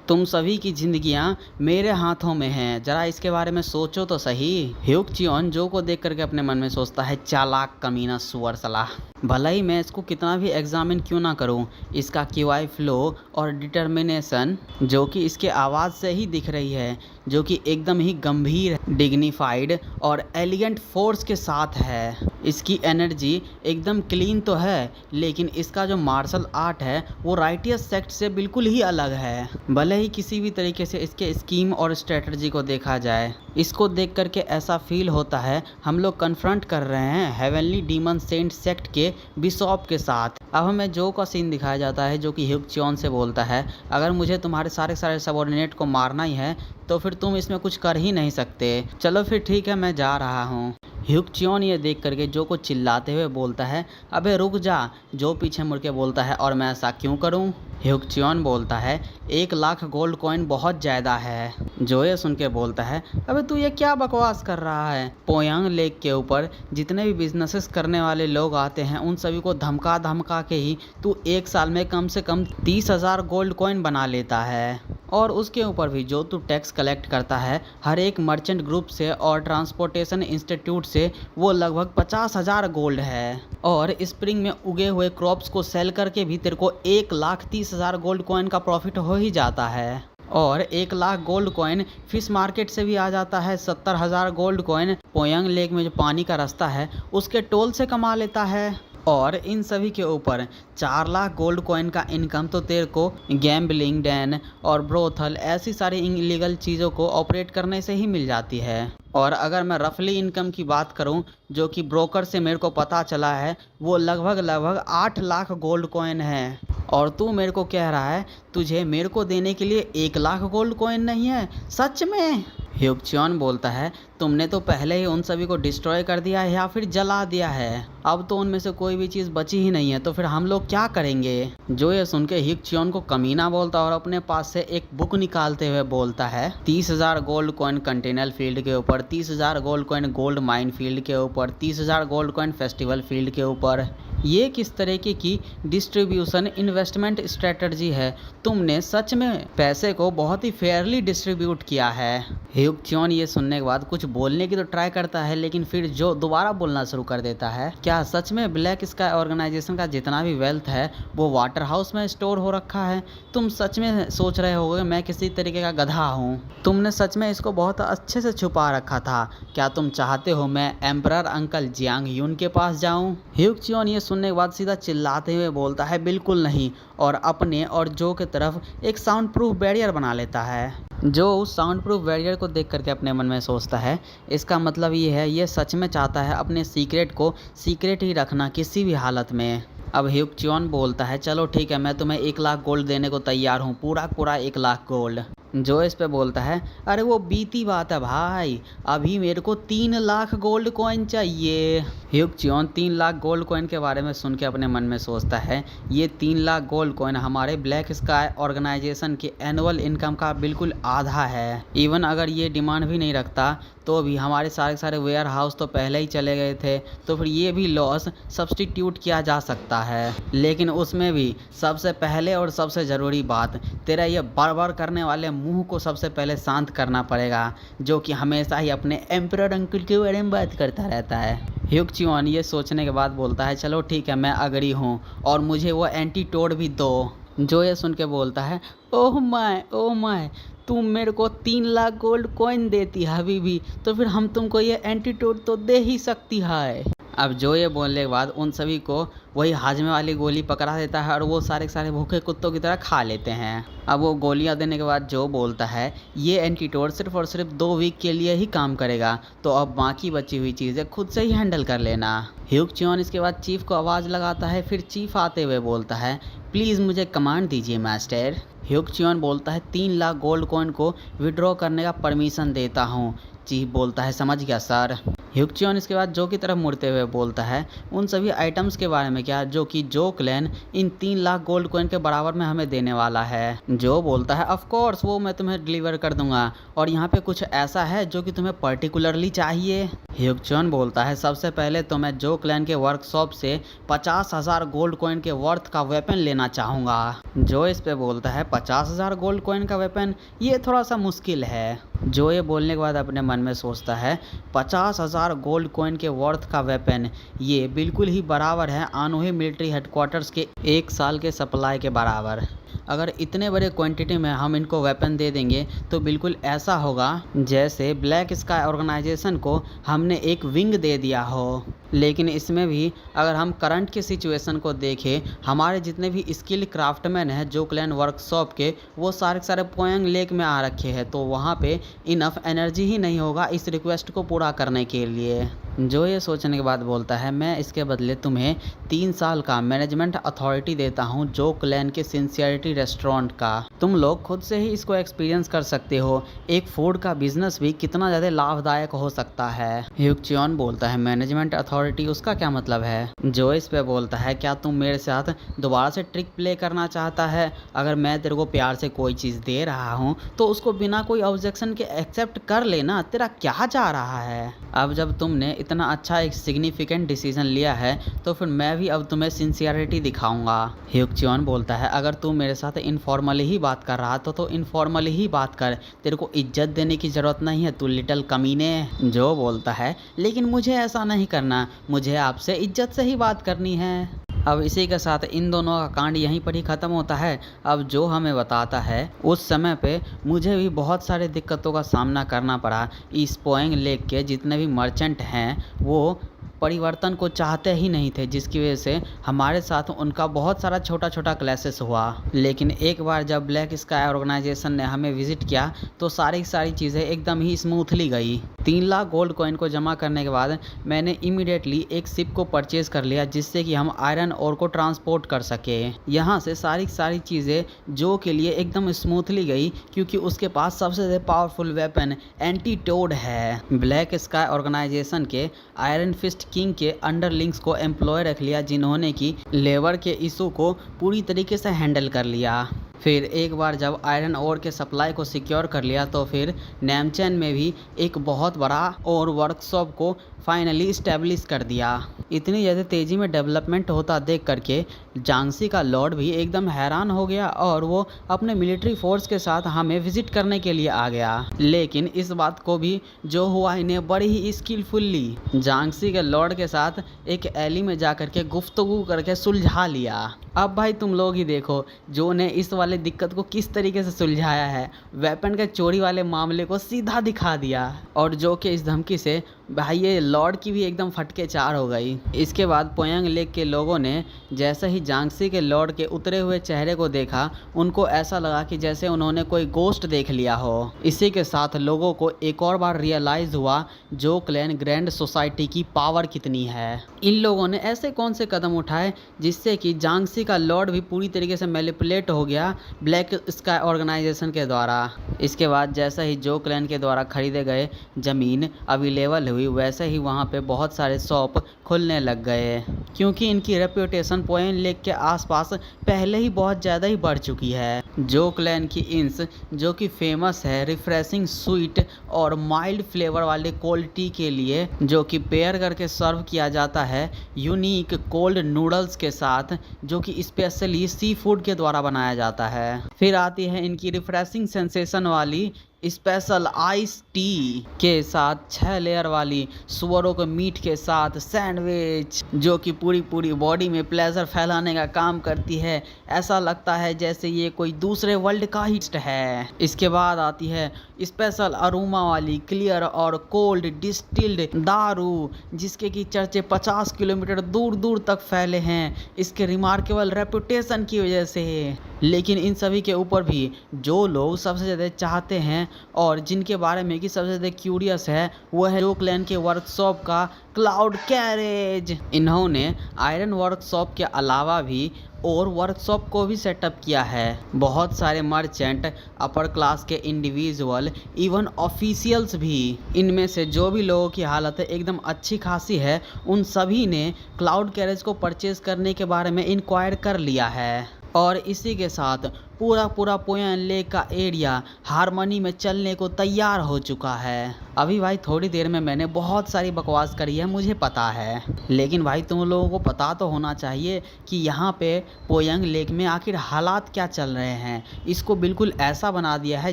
तुम सभी की जिंदगियां मेरे हाथों में हैं, जरा इसके बारे में सोचो तो सही। ह्यूक च्योन जो को देख करके अपने मन में सोचता है चालाक कमीना सुअर सलाह, भला ही मैं इसको कितना भी एग्जामिन क्यों ना करूं, इसका क्यूआई फ्लो और डिटर्मिनेशन जो कि इसके आवाज़ से ही दिख रही है, जो कि एकदम ही गंभीर, डिग्निफाइड और एलिगेंट फोर्स के साथ है। इसकी एनर्जी एकदम क्लीन तो है लेकिन इसका जो मार्शल आर्ट है वो राइटियस सेक्ट से बिल्कुल ही अलग है। भले ही किसी भी तरीके से इसके स्कीम और स्ट्रेटजी को देखा जाए, इसको देख करके ऐसा फील होता है हम लोग कन्फ्रंट कर रहे हैं हेवनली डीमन सेंट सेक्ट के बिशॉप के साथ। अब हमें जो का सीन दिखाया जाता है जो कि ह्यूक च्योन से बोलता है अगर मुझे तुम्हारे सारे सबऑर्डिनेट को मारना ही है तो फिर तुम इसमें कुछ कर ही नहीं सकते, चलो फिर ठीक है मैं जा रहा हूँ। ह्यूक च्योन ये देख करके जो को चिल्लाते हुए बोलता है अबे रुक जा। जो पीछे मुड़ के बोलता है और मैं ऐसा क्यों करूं? ह्यूक च्योन बोलता है 1,00,000 गोल्ड कॉइन बहुत ज़्यादा है। जो ये सुन के बोलता है अबे तू ये क्या बकवास कर रहा है? पोयांग लेक के ऊपर जितने भी बिजनेसेस करने वाले लोग आते हैं उन सभी को धमका धमका के ही तू एक साल में कम से कम 30,000 गोल्ड कॉइन बना लेता है, और उसके ऊपर भी जो तू टैक्स कलेक्ट करता है हर एक मर्चेंट ग्रुप से और ट्रांसपोर्टेशन इंस्टीट्यूट से वो लगभग 50,000 गोल्ड है, और स्प्रिंग में उगे हुए क्रॉप्स को सेल करके भी तेरे को 1,30,000 गोल्ड कॉइन का प्रॉफिट हो ही जाता है। और 1 lakh gold coin fish market से भी आ जाता है। 70,000 गोल्ड कॉइन पोयंग लेक में जो पानी का रास्ता है उसके टोल से कमा लेता है। और इन सभी के ऊपर 4 लाख गोल्ड कॉइन का इनकम तो तेरे को गैम्बलिंग, डैन और ब्रोथल ऐसी सारी इलीगल चीज़ों को ऑपरेट करने से ही मिल जाती है। और अगर मैं रफली इनकम की बात करूं जो कि ब्रोकर से मेरे को पता चला है वो लगभग 8 लाख गोल्ड कॉइन है। और तू मेरे को कह रहा है तुझे मेरे को देने के लिए 1 लाख गोल्ड कॉइन नहीं है, सच में? ह्यूक्चॉन बोलता है तुमने तो पहले ही उन सभी को डिस्ट्रॉय कर दिया है या फिर जला दिया है, अब तो उनमें से कोई भी चीज़ बची ही नहीं है, तो फिर हम लोग क्या करेंगे? जो ये सुन के ह्यूक्चॉन को कमीना बोलता है और अपने पास से एक बुक निकालते हुए बोलता है 30,000 गोल्ड कॉइन कंटेनर फील्ड के ऊपर, 30,000 gold coin gold mine field के ऊपर, 30,000 गोल्ड कॉइन फेस्टिवल फील्ड के ऊपर। ये किस तरीके की डिस्ट्रीब्यूशन इन्वेस्टमेंट स्ट्रेटजी है? तुमने सच में पैसे को बहुत ही फेयरली डिस्ट्रीब्यूट किया है। ह्यूक्चॉन ये सुनने के बाद कुछ बोलने की तो ट्राई करता है लेकिन फिर जो दोबारा बोलना शुरू कर देता है, क्या सच में ब्लैक स्काई ऑर्गेनाइजेशन का जितना भी वेल्थ है वो वाटर हाउस में स्टोर हो रखा है? तुम सच में सोच रहे होगे मैं किसी तरीके का गधा हूँ? तुमने सच में इसको बहुत अच्छे से छुपा रखा था। क्या तुम चाहते हो मैं एम्परर अंकल जियांग यून के पास जाऊँ? ह्यूक्चॉन ये सुनने के बाद सीधा चिल्लाते हुए बोलता है बिल्कुल नहीं, और अपने और जो की तरफ एक साउंड प्रूफ बैरियर बना लेता है। जो उस साउंड प्रूफ बैरियर को देख करके अपने मन में सोचता है इसका मतलब ये है ये सच में चाहता है अपने सीक्रेट को सीक्रेट ही रखना किसी भी हालत में। अब ह्यूक्चॉन बोलता है चलो ठीक है, मैं तुम्हें 1 लाख गोल्ड देने को तैयार हूँ, पूरा 1 लाख गोल्ड। जो इस पे बोलता है अरे वो बीती बात है भाई, अभी मेरे को 3 लाख गोल्ड कॉइन चाहिए। ह्यूक्चॉन 3 लाख गोल्ड कॉइन के बारे में सुन के अपने मन में सोचता है ये 3 लाख गोल्ड कॉइन हमारे ब्लैक स्काई ऑर्गेनाइजेशन के एनुअल इनकम का बिल्कुल आधा है। इवन अगर ये डिमांड भी नहीं रखता तो भी हमारे सारे वेयर हाउस तो पहले ही चले गए थे, तो फिर ये भी लॉस सब्सटीट्यूट किया जा सकता है। लेकिन उसमें भी सबसे पहले और सबसे ज़रूरी बात, तेरा ये बार करने वाले मुंह को सबसे पहले शांत करना पड़ेगा, जो कि हमेशा ही अपने एम्परर अंकल के बारे में बात करता रहता है। ह्यूक्चॉन ये सोचने के बाद बोलता है चलो ठीक है, मैं अग्री हूँ और मुझे वो एंटीटोड भी दो। जो ये सुन के बोलता है ओह माय तुम मेरे को 3 लाख गोल्ड कॉइन देती है हबीबी, तो फिर हम तुमको ये एंटीटोड तो दे ही सकती है। अब जो ये बोलने के बाद उन सभी को वही हाजमे वाली गोली पकड़ा देता है और वो सारे भूखे कुत्तों की तरह खा लेते हैं। अब वो गोलियां देने के बाद जो बोलता है ये एंटीटोड सिर्फ और सिर्फ 2 वीक के लिए ही काम करेगा, तो अब बाकी बची हुई चीज़ें खुद से ही हैंडल कर लेना। ह्यूक्चॉन इसके बाद चीफ को आवाज़ लगाता है, फिर चीफ आते हुए बोलता है प्लीज़ मुझे कमांड दीजिए मास्टर। ह्यूक्चॉन बोलता है 3 लाख गोल्ड कॉइन को विड्रॉ करने का परमिशन देता हूँ। चीफ बोलता है समझ गया सर। ह्यूक्चॉन इसके बाद जो की तरफ मुड़ते हुए बोलता है उन सभी आइटम्स के बारे में क्या जो कि जो क्लैन इन 3 लाख गोल्ड कॉइन के बराबर में हमें देने वाला है। जो बोलता है ऑफ कोर्स वो मैं तुम्हें डिलीवर कर दूंगा, और यहाँ पे कुछ ऐसा है जो कि तुम्हें पर्टिकुलरली चाहिए। ह्यूक्चॉन बोलता है सबसे पहले तो मैं जो क्लैन के वर्कशॉप से 50,000 गोल्ड कॉइन के वर्थ का वेपन लेना चाहूँगा। जो इस पे बोलता है 50,000 गोल्ड कॉइन का वेपन, ये थोड़ा सा मुश्किल है। जो ये बोलने के बाद अपने मन में सोचता है 50,000 गोल्ड कॉइन के वर्थ का वेपन, ये बिल्कुल ही बराबर है आनोही मिलिट्री हेडक्वार्टर्स के 1 साल के सप्लाई के बराबर। अगर इतने बड़े क्वांटिटी में हम इनको वेपन दे देंगे तो बिल्कुल ऐसा होगा जैसे ब्लैक स्काई ऑर्गेनाइजेशन को हमने एक विंग दे दिया हो। लेकिन इसमें भी अगर हम करंट की सिचुएशन को देखें, हमारे जितने भी स्किल क्राफ्टमैन हैं जो क्लैन वर्कशॉप के, वो सारे पोयंग लेक में आ रखे हैं, तो वहाँ पे इनफ एनर्जी ही नहीं होगा इस रिक्वेस्ट को पूरा करने के लिए। जो ये सोचने के बाद बोलता है मैं इसके बदले तुम्हें 3 साल का मैनेजमेंट अथॉरिटी देता हूँ जो क्लैन के सिंसियरिटी रेस्टोरेंट का। तुम लोग खुद से ही इसको एक्सपीरियंस कर सकते हो एक फूड का बिजनेस भी कितना ज़्यादा लाभदायक हो सकता है। ह्यूक्चॉन बोलता है मैनेजमेंट अथॉरिटी, उसका क्या मतलब है? जो इस पे बोलता है क्या तुम मेरे साथ दोबारा से ट्रिक प्ले करना चाहता है? अगर मैं तेरे को प्यार से कोई चीज़ दे रहा हूँ तो उसको बिना कोई ऑब्जेक्शन के एक्सेप्ट कर लेना, तेरा क्या जा रहा है? अब जब तुमने इतना अच्छा एक सिग्निफिकेंट डिसीजन लिया है तो फिर मैं भी अब तुम्हें सिंसियरिटी दिखाऊंगा। ह्यूक्चॉन बोलता है अगर तू मेरे साथ इनफॉर्मली ही बात कर रहा तो इनफॉर्मली ही बात कर, तेरे को इज्जत देने की ज़रूरत नहीं है तू लिटिल कमीने। जो बोलता है लेकिन मुझे ऐसा नहीं करना, मुझे आपसे इज्जत से ही बात करनी है। अब इसी के साथ इन दोनों का कांड यहीं पर ही ख़त्म होता है। अब जो हमें बताता है उस समय पे मुझे भी बहुत सारे दिक्कतों का सामना करना पड़ा। इस पोएंग लेक के जितने भी मर्चेंट हैं वो परिवर्तन को चाहते ही नहीं थे, जिसकी वजह से हमारे साथ उनका बहुत सारा छोटा छोटा क्लैशेस हुआ। लेकिन एक बार जब ब्लैक स्काई ऑर्गेनाइजेशन ने हमें विजिट किया तो सारी चीज़ें एकदम ही स्मूथली गई। 3 लाख गोल्ड कॉइन को जमा करने के बाद मैंने इमीडिएटली एक शिप को परचेज कर लिया, जिससे कि हम आयरन ओर को ट्रांसपोर्ट कर सके। यहाँ से सारी चीज़ें जो के लिए एकदम स्मूथली गई, क्योंकि उसके पास सबसे ज़्यादा पावरफुल वेपन एंटीटोड है। ब्लैक स्काई ऑर्गेनाइजेशन के आयरन फिस्ट किंग के अंडरलिंग्स को एम्प्लॉय रख लिया, जिन्होंने की लेबर के इशू को पूरी तरीके से हैंडल कर लिया। फिर एक बार जब आयरन ओर के सप्लाई को सिक्योर कर लिया तो फिर नैमचैन में भी एक बहुत बड़ा और वर्कशॉप को फाइनली इस्टेब्लिश कर दिया। इतनी ज़्यादा तेज़ी में डेवलपमेंट होता देख करके झांसी का लॉर्ड भी एकदम हैरान हो गया और वो अपने मिलिट्री फोर्स के साथ हमें विजिट करने के लिए आ गया। लेकिन इस बात को भी जो हुआ इन्हें बड़ी ही स्किलफुली झांसी के लॉर्ड के साथ एक एली में जा करके गुफ्तगू करके सुलझा लिया। अब भाई तुम लोग ही देखो जो ने इस वाले दिक्कत को किस तरीके से सुलझाया है। वेपन के चोरी वाले मामले को सीधा दिखा दिया और जो कि इस धमकी से भाई ये लॉर्ड की भी एकदम फटके चार हो गई। इसके बाद पोयांग लेक के लोगों ने जैसे ही झांसी के लॉर्ड के उतरे हुए चेहरे को देखा, उनको ऐसा लगा कि जैसे उन्होंने कोई गोस्ट देख लिया हो। इसी के साथ लोगों को एक और बार रियलाइज हुआ जो क्लैन ग्रैंड सोसाइटी की पावर कितनी है। इन लोगों ने ऐसे कौन से कदम उठाए जिससे कि झांसी का लॉर्ड भी पूरी तरीके से मैनिपुलेट हो गया ब्लैक स्काई ऑर्गेनाइजेशन के द्वारा। इसके बाद जैसा ही जो क्लैन के द्वारा खरीदे गए ज़मीन अवेलेबल हुई, वैसे ही वहाँ पे बहुत सारे शॉप खुलने लग गए, क्योंकि इनकी रेप्यूटेशन पोएंग लेक के आसपास पहले ही बहुत ज़्यादा ही बढ़ चुकी है। जो क्लैन की इंस जो कि फेमस है रिफ्रेशिंग स्वीट और माइल्ड फ्लेवर वाले कोल्ड टी के लिए, जो कि पेयर करके सर्व किया जाता है यूनिक कोल्ड नूडल्स के साथ, जो कि स्पेशली सी फूड के द्वारा बनाया जाता है। फिर आती है इनकी रिफ्रेशिंग सेंसेशन वाली स्पेशल आइस टी के साथ 6 लेयर वाली सुअरों के मीट के साथ सैंडविच, जो कि पूरी बॉडी में प्लेजर फैलाने का काम करती है। ऐसा लगता है जैसे ये कोई दूसरे वर्ल्ड का ही है। इसके बाद आती है स्पेशल अरोमा वाली क्लियर और कोल्ड डिस्टिल्ड दारू, जिसके की चर्चे 50 किलोमीटर दूर तक फैले हैं इसके रिमार्केबल रेपुटेशन की वजह से। लेकिन इन सभी के ऊपर भी जो लोग सबसे ज़्यादा चाहते हैं और जिनके बारे में कि सबसे ज़्यादा क्यूरियस है, वो है जो क्लैन के वर्कशॉप का क्लाउड कैरेज। इन्होंने आयरन वर्कशॉप के अलावा भी और वर्कशॉप को भी सेटअप किया है। बहुत सारे मर्चेंट, अपर क्लास के इंडिविजुअल, इवन ऑफिशियल्स भी, इनमें से जो भी लोगों की हालत है एकदम अच्छी खासी है, उन सभी ने क्लाउड कैरेज को परचेज करने के बारे में इंक्वायर कर लिया है। और इसी के साथ पूरा पोयांग लेक का एरिया हारमोनी में चलने को तैयार हो चुका है। अभी भाई थोड़ी देर में मैंने बहुत सारी बकवास करी है, मुझे पता है, लेकिन भाई तुम लोगों को पता तो होना चाहिए कि यहाँ पे पोयांग लेक में आखिर हालात क्या चल रहे हैं। इसको बिल्कुल ऐसा बना दिया है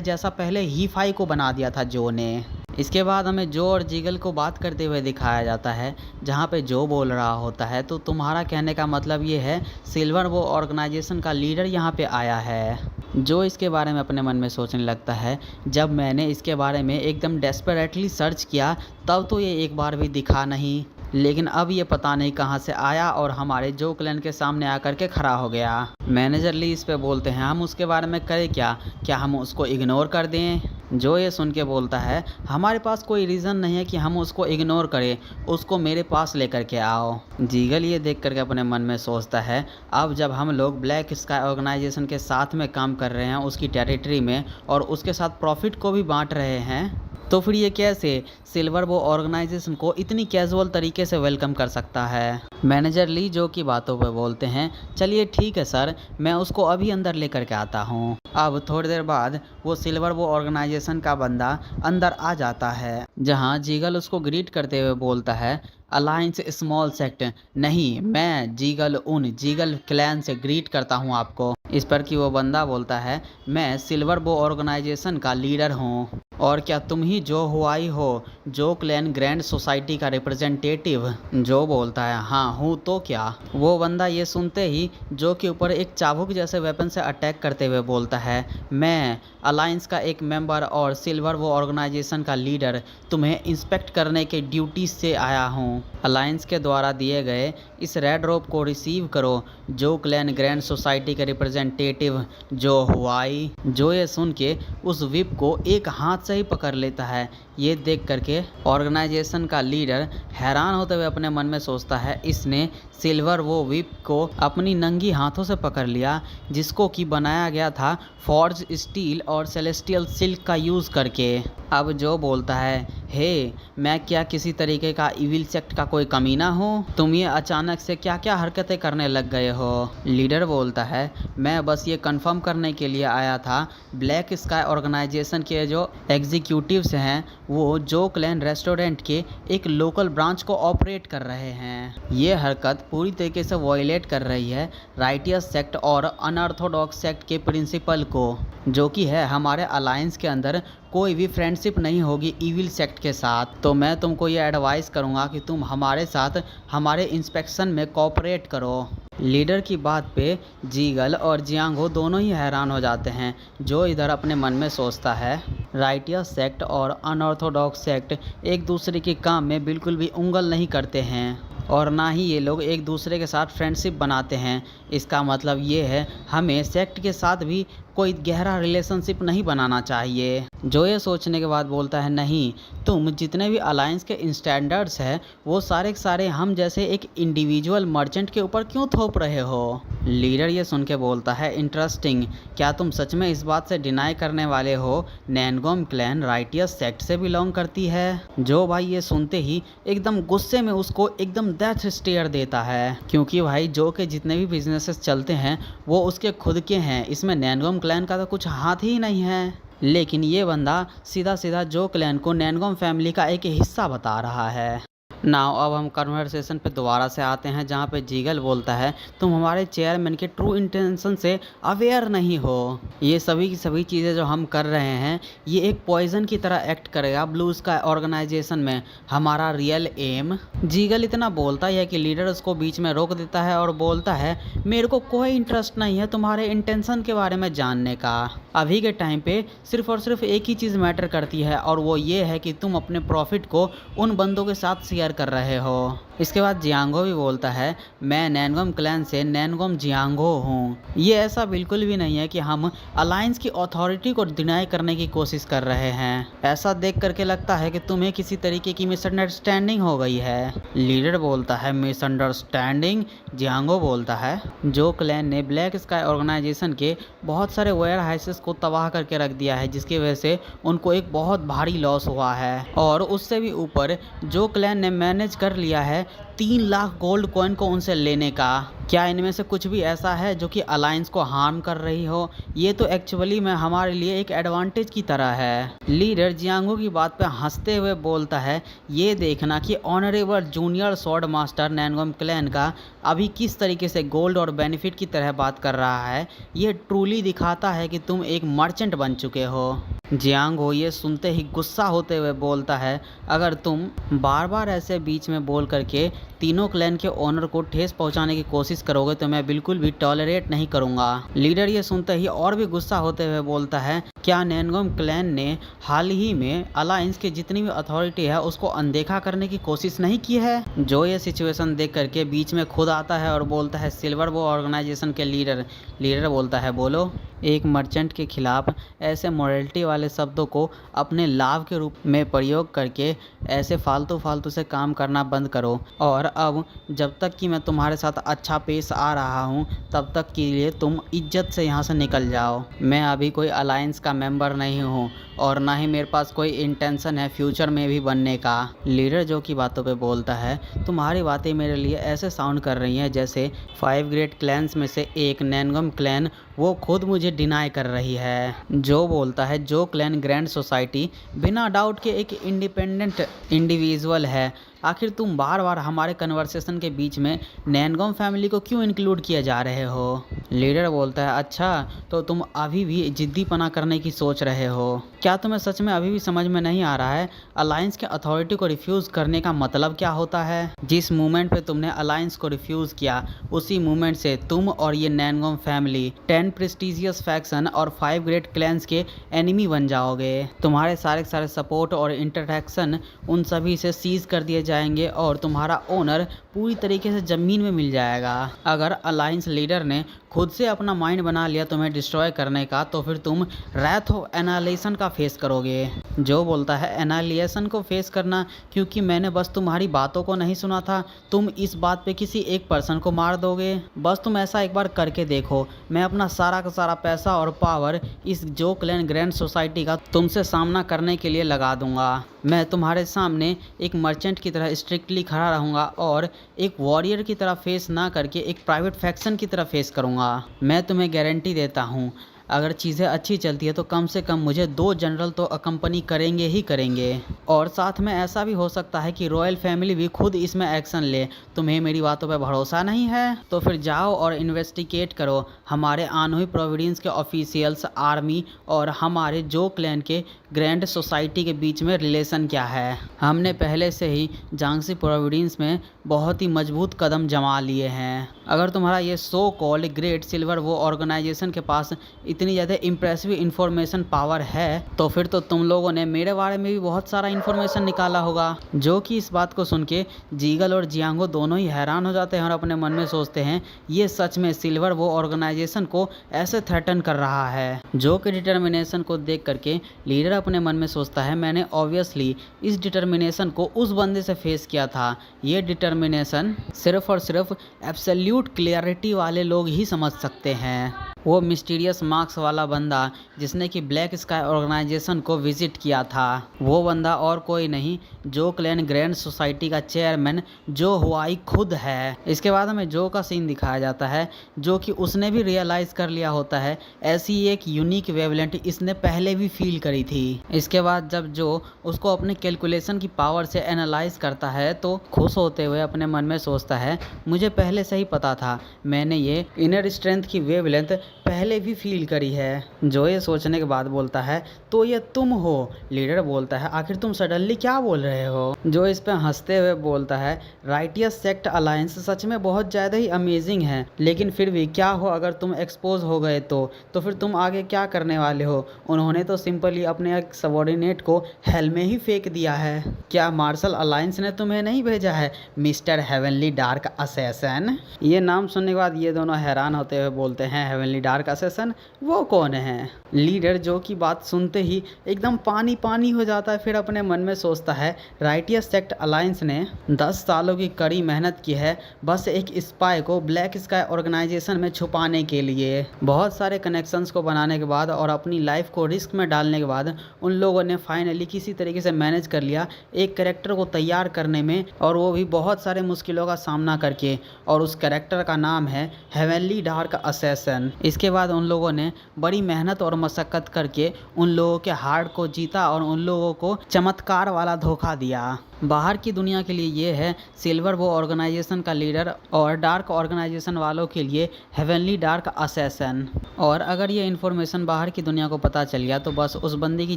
जैसा पहले हीफाई को बना दिया था जो ने। इसके बाद हमें जो और जीगल को बात करते हुए दिखाया जाता है, जहाँ पे जो बोल रहा होता है तो तुम्हारा कहने का मतलब ये है सिल्वर वो ऑर्गेनाइजेशन का लीडर यहाँ पे आया है। जो इसके बारे में अपने मन में सोचने लगता है, जब मैंने इसके बारे में एकदम डेस्परेटली सर्च किया तब तो ये एक बार भी दिखा नहीं, लेकिन अब ये पता नहीं कहाँ से आया और हमारे जो क्लैन के सामने आकर के खड़ा हो गया। मैनेजर ली इस पे बोलते हैं हम उसके बारे में करें क्या हम उसको इग्नोर कर दें। जो ये सुन के बोलता है हमारे पास कोई रीज़न नहीं है कि हम उसको इग्नोर करें, उसको मेरे पास लेकर के आओ। जीगल ये देख करके अपने मन में सोचता है अब जब हम लोग ब्लैक स्काई ऑर्गेनाइजेशन के साथ में काम कर रहे हैं उसकी टेरिटरी में और उसके साथ प्रॉफिट को भी बांट रहे हैं, तो फिर ये कैसे सिल्वर वो ऑर्गेनाइजेशन को इतनी कैजुअल तरीके से वेलकम कर सकता है। मैनेजर ली जो की बातों पे बोलते हैं चलिए ठीक है सर, मैं उसको अभी अंदर लेकर के आता हूँ। अब थोड़ी देर बाद वो सिल्वर वो ऑर्गेनाइजेशन का बंदा अंदर आ जाता है, जहाँ जीगल उसको ग्रीट करते हुए बोलता है अलायंस स्मॉल सेक्ट नहीं, मैं जीगल क्लैन से ग्रीट करता हूँ आपको। इस पर कि वो बंदा बोलता है, मैं सिल्वर बो ऑर्गेनाइजेशन का लीडर हूँ। और क्या तुम ही जो हुआई हो, जो क्लैन ग्रैंड सोसाइटी का रिप्रेजेंटेटिव? जो बोलता है, हाँ हूँ तो क्या। वो बंदा ये सुनते ही जो के ऊपर एक चाबुक जैसे वेपन से अटैक करते हुए बोलता है, मैं अलायंस का एक मेंबर और सिल्वर वो ऑर्गेनाइजेशन का लीडर तुम्हें इंस्पेक्ट करने के ड्यूटी से आया हूँ। अलायंस के द्वारा दिए गए इस रेड रोप को रिसीव करो, जो क्लैन ग्रैंड सोसाइटी के रिप्रेजेंटेटिव जो हुआई। जो ये सुन के उस विप को एक हाथ से ही पकड़ लेता है। ये देख करके ऑर्गेनाइजेशन का लीडर हैरान होते हुए अपने मन में सोचता है, इसने सिल्वर वो विप को अपनी नंगी हाथों से पकड़ लिया, जिसको कि बनाया गया था फॉर्ज स्टील और सेलेस्टियल सिल्क का यूज़ करके। अब जो बोलता है, हे मैं क्या किसी तरीके का इविल सेक्ट का कोई कमीना हूँ? तुम ये अचानक से क्या क्या हरकतें करने लग गए हो? लीडर बोलता है, मैं बस ये कंफर्म करने के लिए आया था, ब्लैक स्काई ऑर्गेनाइजेशन के जो एग्जीक्यूटिव्स हैं वो जो क्लैन रेस्टोरेंट के एक लोकल ब्रांच को ऑपरेट कर रहे हैं। ये हरकत पूरी तरीके से वॉयलेट कर रही है राइटियस सेक्ट और अनऑर्थोडॉक्स सेक्ट के प्रिंसिपल को, जो कि है हमारे अलायंस के अंदर कोई भी फ्रेंडशिप नहीं होगी ईविल सेक्ट के साथ। तो मैं तुमको ये एडवाइस करूँगा कि तुम हमारे साथ हमारे इंस्पेक्शन में कोऑपरेट करो। लीडर की बात पे जीगल और जियांगो दोनों ही हैरान हो जाते हैं। जो इधर अपने मन में सोचता है, राइटियस सेक्ट और अनऑर्थोडॉक्स सेक्ट एक दूसरे के काम में बिल्कुल भी उंगल नहीं करते हैं और ना ही ये लोग एक दूसरे के साथ फ्रेंडशिप बनाते हैं। इसका मतलब ये है हमें सेक्ट के साथ भी कोई गहरा रिलेशनशिप नहीं बनाना चाहिए। जो ये सोचने के बाद बोलता है, नहीं, तुम जितने भी अलायंस के स्टैंडर्ड्स हैं वो सारे के सारे हम जैसे एक इंडिविजुअल मर्चेंट के ऊपर क्यों थोप रहे हो? लीडर ये सुन के बोलता है, इंटरेस्टिंग, क्या तुम सच में इस बात से डिनाई करने वाले हो नैनगोम क्लैन राइटियस सेक्ट से बिलोंग करती है? जो भाई ये सुनते ही एकदम गुस्से में उसको एकदम डेथ स्टेयर देता है, क्योंकि भाई जो के जितने भी बिजनेसेस चलते हैं वो उसके खुद के हैं, इसमें नैनगोम क्लैन का तो कुछ हाथ ही नहीं है। लेकिन ये बंदा सीधा सीधा जो क्लैन को नैनगोम फैमिली का एक हिस्सा बता रहा है। नाउ अब हम कन्वर्सेशन पे दोबारा से आते हैं, जहाँ पे जीगल बोलता है, तुम हमारे चेयरमैन के ट्रू इंटेंशन से अवेयर नहीं हो। ये सभी की सभी चीज़ें जो हम कर रहे हैं ये एक पॉइजन की तरह एक्ट करेगा ब्लू स्काई ऑर्गेनाइजेशन में। हमारा रियल एम। जीगल इतना बोलता है कि लीडर उसको बीच में रोक देता है और बोलता है, मेरे को कोई इंटरेस्ट नहीं है तुम्हारे इंटेंशन के बारे में जानने का। अभी के टाइम पे सिर्फ और सिर्फ एक ही चीज़ मैटर करती है और वो ये है कि तुम अपने प्रॉफिट को उन बंदों के साथ शेयर कर रहे हो। इसके बाद जियांगो भी बोलता है, मैं नैनगोम क्लैन से नैनगोम जियांगो हूँ। ये ऐसा बिल्कुल भी नहीं है कि हम अलायंस की अथॉरिटी को डिनाई करने की कोशिश कर रहे हैं। ऐसा देख करके लगता है कि तुम्हें किसी तरीके की मिसअंडरस्टैंडिंग हो गई है। लीडर बोलता है, मिसअंडरस्टैंडिंग? जियांगो बोलता है, जो क्लैन ने ब्लैक स्काई ऑर्गेनाइजेशन के बहुत सारे वेयर हाउसेस को तबाह करके रख दिया है, जिसकी वजह से उनको एक बहुत भारी लॉस हुआ है। और उससे भी ऊपर जो क्लैन ने मैनेज कर लिया है 3 लाख गोल्ड कॉइन को उनसे लेने का। क्या इनमें से कुछ भी ऐसा है जो कि अलायंस को हार्म कर रही हो? ये तो एक्चुअली में हमारे लिए एक एडवांटेज की तरह है। लीडर जियांगो की बात पे हंसते हुए बोलता है, ये देखना कि honourable junior sword master Namgung clan का अभी किस तरीके से गोल्ड और बेनिफिट की तरह बात कर रहा है, ये ट्रूली दिखाता है कि तुम एक मर्चेंट बन चुके हो। जियांगो ये सुनते ही गुस्सा होते हुए बोलता है, अगर तुम बार बार ऐसे बीच में बोल करके तीनों क्लैन के ओनर को ठेस पहुंचाने की कोशिश करोगे तो मैं बिल्कुल भी टॉलरेट नहीं करूंगा। लीडर ये सुनते ही और भी गुस्सा होते हुए बोलता है, क्या नैनगोम क्लैन ने हाल ही में अलायंस की जितनी भी अथॉरिटी है उसको अनदेखा करने की कोशिश नहीं की है? जो ये सिचुएशन देख करके बीच में खुद आता है और बोलता है, सिल्वर वो ऑर्गेनाइजेशन के लीडर। लीडर बोलता है, बोलो। एक मर्चेंट के खिलाफ ऐसे मोरलिटी वाले शब्दों को अपने लाभ के रूप में प्रयोग करके ऐसे फालतू से काम करना बंद करो। और अब जब तक कि मैं तुम्हारे साथ अच्छा पेश आ रहा हूँ तब तक के लिए तुम इज्जत से यहाँ से निकल जाओ। मैं अभी कोई अलायंस का मेंबर नहीं हूँ और ना ही मेरे पास कोई इंटेंशन है फ्यूचर में भी बनने का। लीडर जो की बातों पे बोलता है, तुम्हारी बातें मेरे लिए ऐसे साउंड कर रही हैं जैसे 5 ग्रेट क्लैंस में से एक नैनगोम क्लैन वो खुद मुझे डिनाई कर रही है। जो बोलता है जो क्लैन ग्रैंड सोसाइटी बिना डाउट के एक इंडिपेंडेंट इंडिविजुअल है। आखिर तुम बार बार हमारे कन्वर्सेशन के बीच में नैनगॉम फैमिली को क्यों इंक्लूड किए जा रहे हो। लीडर बोलता है अच्छा तो तुम अभी भी जिद्दीपना करने की सोच रहे हो। क्या तुम्हें सच में अभी भी समझ में नहीं आ रहा है अलायंस के अथॉरिटी को रिफ्यूज़ करने का मतलब क्या होता है। जिस मूवमेंट पे तुमने अलायंस को रिफ्यूज़ किया उसी मूवमेंट से तुम और ये नैनगॉम फैमिली 10 प्रेस्टिजियस फैक्शन और 5 ग्रेट क्लैंस के एनिमी बन जाओगे। तुम्हारे सारे सपोर्ट और इंटरैक्शन उन सभी से सीज कर दिए जाएंगे और तुम्हारा ओनर पूरी तरीके से ज़मीन में मिल जाएगा। अगर अलायंस लीडर ने खुद से अपना माइंड बना लिया तुम्हें डिस्ट्रॉय करने का तो फिर तुम रैथ ऑफ एनालिएशन का फेस करोगे। जो बोलता है एनालिएशन को फेस करना क्योंकि मैंने बस तुम्हारी बातों को नहीं सुना था। तुम इस बात पे किसी एक पर्सन को मार दोगे। बस तुम ऐसा एक बार करके देखो। मैं अपना सारा का सारा पैसा और पावर इस जो क्लैन ग्रैंड सोसाइटी का तुमसे सामना करने के लिए लगा दूंगा। मैं तुम्हारे सामने एक मर्चेंट की तरह स्ट्रिक्टली खड़ा रहूँगा और एक वॉरियर की तरह फेस ना करके एक प्राइवेट फैक्शन की तरह फेस करूँगा। मैं तुम्हें गारंटी देता हूँ अगर चीज़ें अच्छी चलती है तो कम से कम मुझे 2 जनरल तो अकम्पनी करेंगे ही करेंगे। और साथ में ऐसा भी हो सकता है कि रॉयल फैमिली भी खुद इसमें एक्शन ले। तुम्हें मेरी बातों पर भरोसा नहीं है तो फिर जाओ और इन्वेस्टिगेट करो हमारे आनोई प्रोविडेंस के ऑफिशियल्स, आर्मी और हमारे जो क्लैन के ग्रैंड सोसाइटी के बीच में रिलेशन क्या है। हमने पहले से ही जांगसी प्रोविडेंस में बहुत ही मजबूत कदम जमा लिए हैं। अगर तुम्हारा ये सो कॉल्ड ग्रेट सिल्वर वो ऑर्गेनाइजेशन के पास इतनी ज़्यादा इम्प्रेसिव इंफॉर्मेशन पावर है तो फिर तो तुम लोगों ने मेरे बारे में भी बहुत सारा इन्फॉर्मेशन निकाला होगा। जो कि इस बात को सुन के जीगल और जियांगो दोनों ही हैरान हो जाते हैं और अपने मन में सोचते हैं ये सच में सिल्वर वो ऑर्गेनाइजेशन को ऐसे थ्रेटन कर रहा है। जो कि डिटर्मिनेशन को देख करके लीडर अपने मन में सोचता है मैंने ऑब्वियसली इस डिटर्मिनेशन को उस बंदे से फेस किया था। ये डिटर्मिनेशन सिर्फ और सिर्फ एब्सोल्यूट क्लियरिटी वाले लोग ही समझ सकते हैं। वो मिस्टीरियस मार्क्स वाला बंदा जिसने कि ब्लैक स्काई ऑर्गेनाइजेशन को विजिट किया था वो बंदा और कोई नहीं जो क्लैन ग्रैंड सोसाइटी का चेयरमैन जो हुआई खुद है। इसके बाद हमें जो का सीन दिखाया जाता है जो कि उसने भी रियलाइज़ कर लिया होता है ऐसी एक यूनिक वेवलेंट इसने पहले भी फील करी थी। इसके बाद जब जो उसको अपने कैलकुलेशन की पावर से एनालाइज करता है तो खुश होते हुए अपने मन में सोचता है मुझे पहले से ही पता था मैंने ये इनर स्ट्रेंथ की वेवलेंथ पहले भी फील करी है। जो ये सोचने के बाद बोलता है तो ये तुम हो। लीडर बोलता है आखिर तुम सडनली क्या बोल रहे हो। जो इस पे हंसते हुए बोलता है राइटियस सेक्ट अलायंस सच में बहुत ज़्यादा ही अमेजिंग है लेकिन फिर भी क्या हो अगर तुम एक्सपोज हो गए तो फिर तुम आगे क्या करने वाले हो। उन्होंने तो सिंपली अपने एक सबॉर्डिनेट को हेल में ही फेंक दिया है। क्या मार्शल अलायंस ने तुम्हें नहीं भेजा है मिस्टर हेवनली डार्क असैसन। ये नाम सुनने के बाद ये दोनों हैरान होते हुए बोलते हैं हेवनली डार्क असैसन वो कौन है। लीडर जो की बात सुनते ही एकदम पानी पानी हो जाता है फिर अपने मन में सोचता है राइटियस सेक्ट अलायंस ने 10 सालों की कड़ी मेहनत की है बस एक स्पाई को ब्लैक स्काई ऑर्गेनाइजेशन में छुपाने के लिए। बहुत सारे कनेक्शंस को बनाने के बाद और अपनी लाइफ को रिस्क में डालने के बाद उन लोगों ने फाइनली किसी तरीके से मैनेज कर लिया एक कैरेक्टर को तैयार करने में और वो भी बहुत सारे मुश्किलों का सामना करके और उस कैरेक्टर का नाम है हेवनली डार्क असैसन। इसके बाद उन लोगों ने बड़ी मेहनत और मशक्क़त करके उन लोगों के हार्ट को जीता और उन लोगों को चमत्कार वाला धोखा दिया। बाहर की दुनिया के लिए ये है सिल्वर वो ऑर्गेनाइजेशन का लीडर और डार्क ऑर्गेनाइजेशन वालों के लिए हेवनली डार्क असैसन। और अगर ये इन्फॉर्मेशन बाहर की दुनिया को पता चल गया तो बस उस बंदे की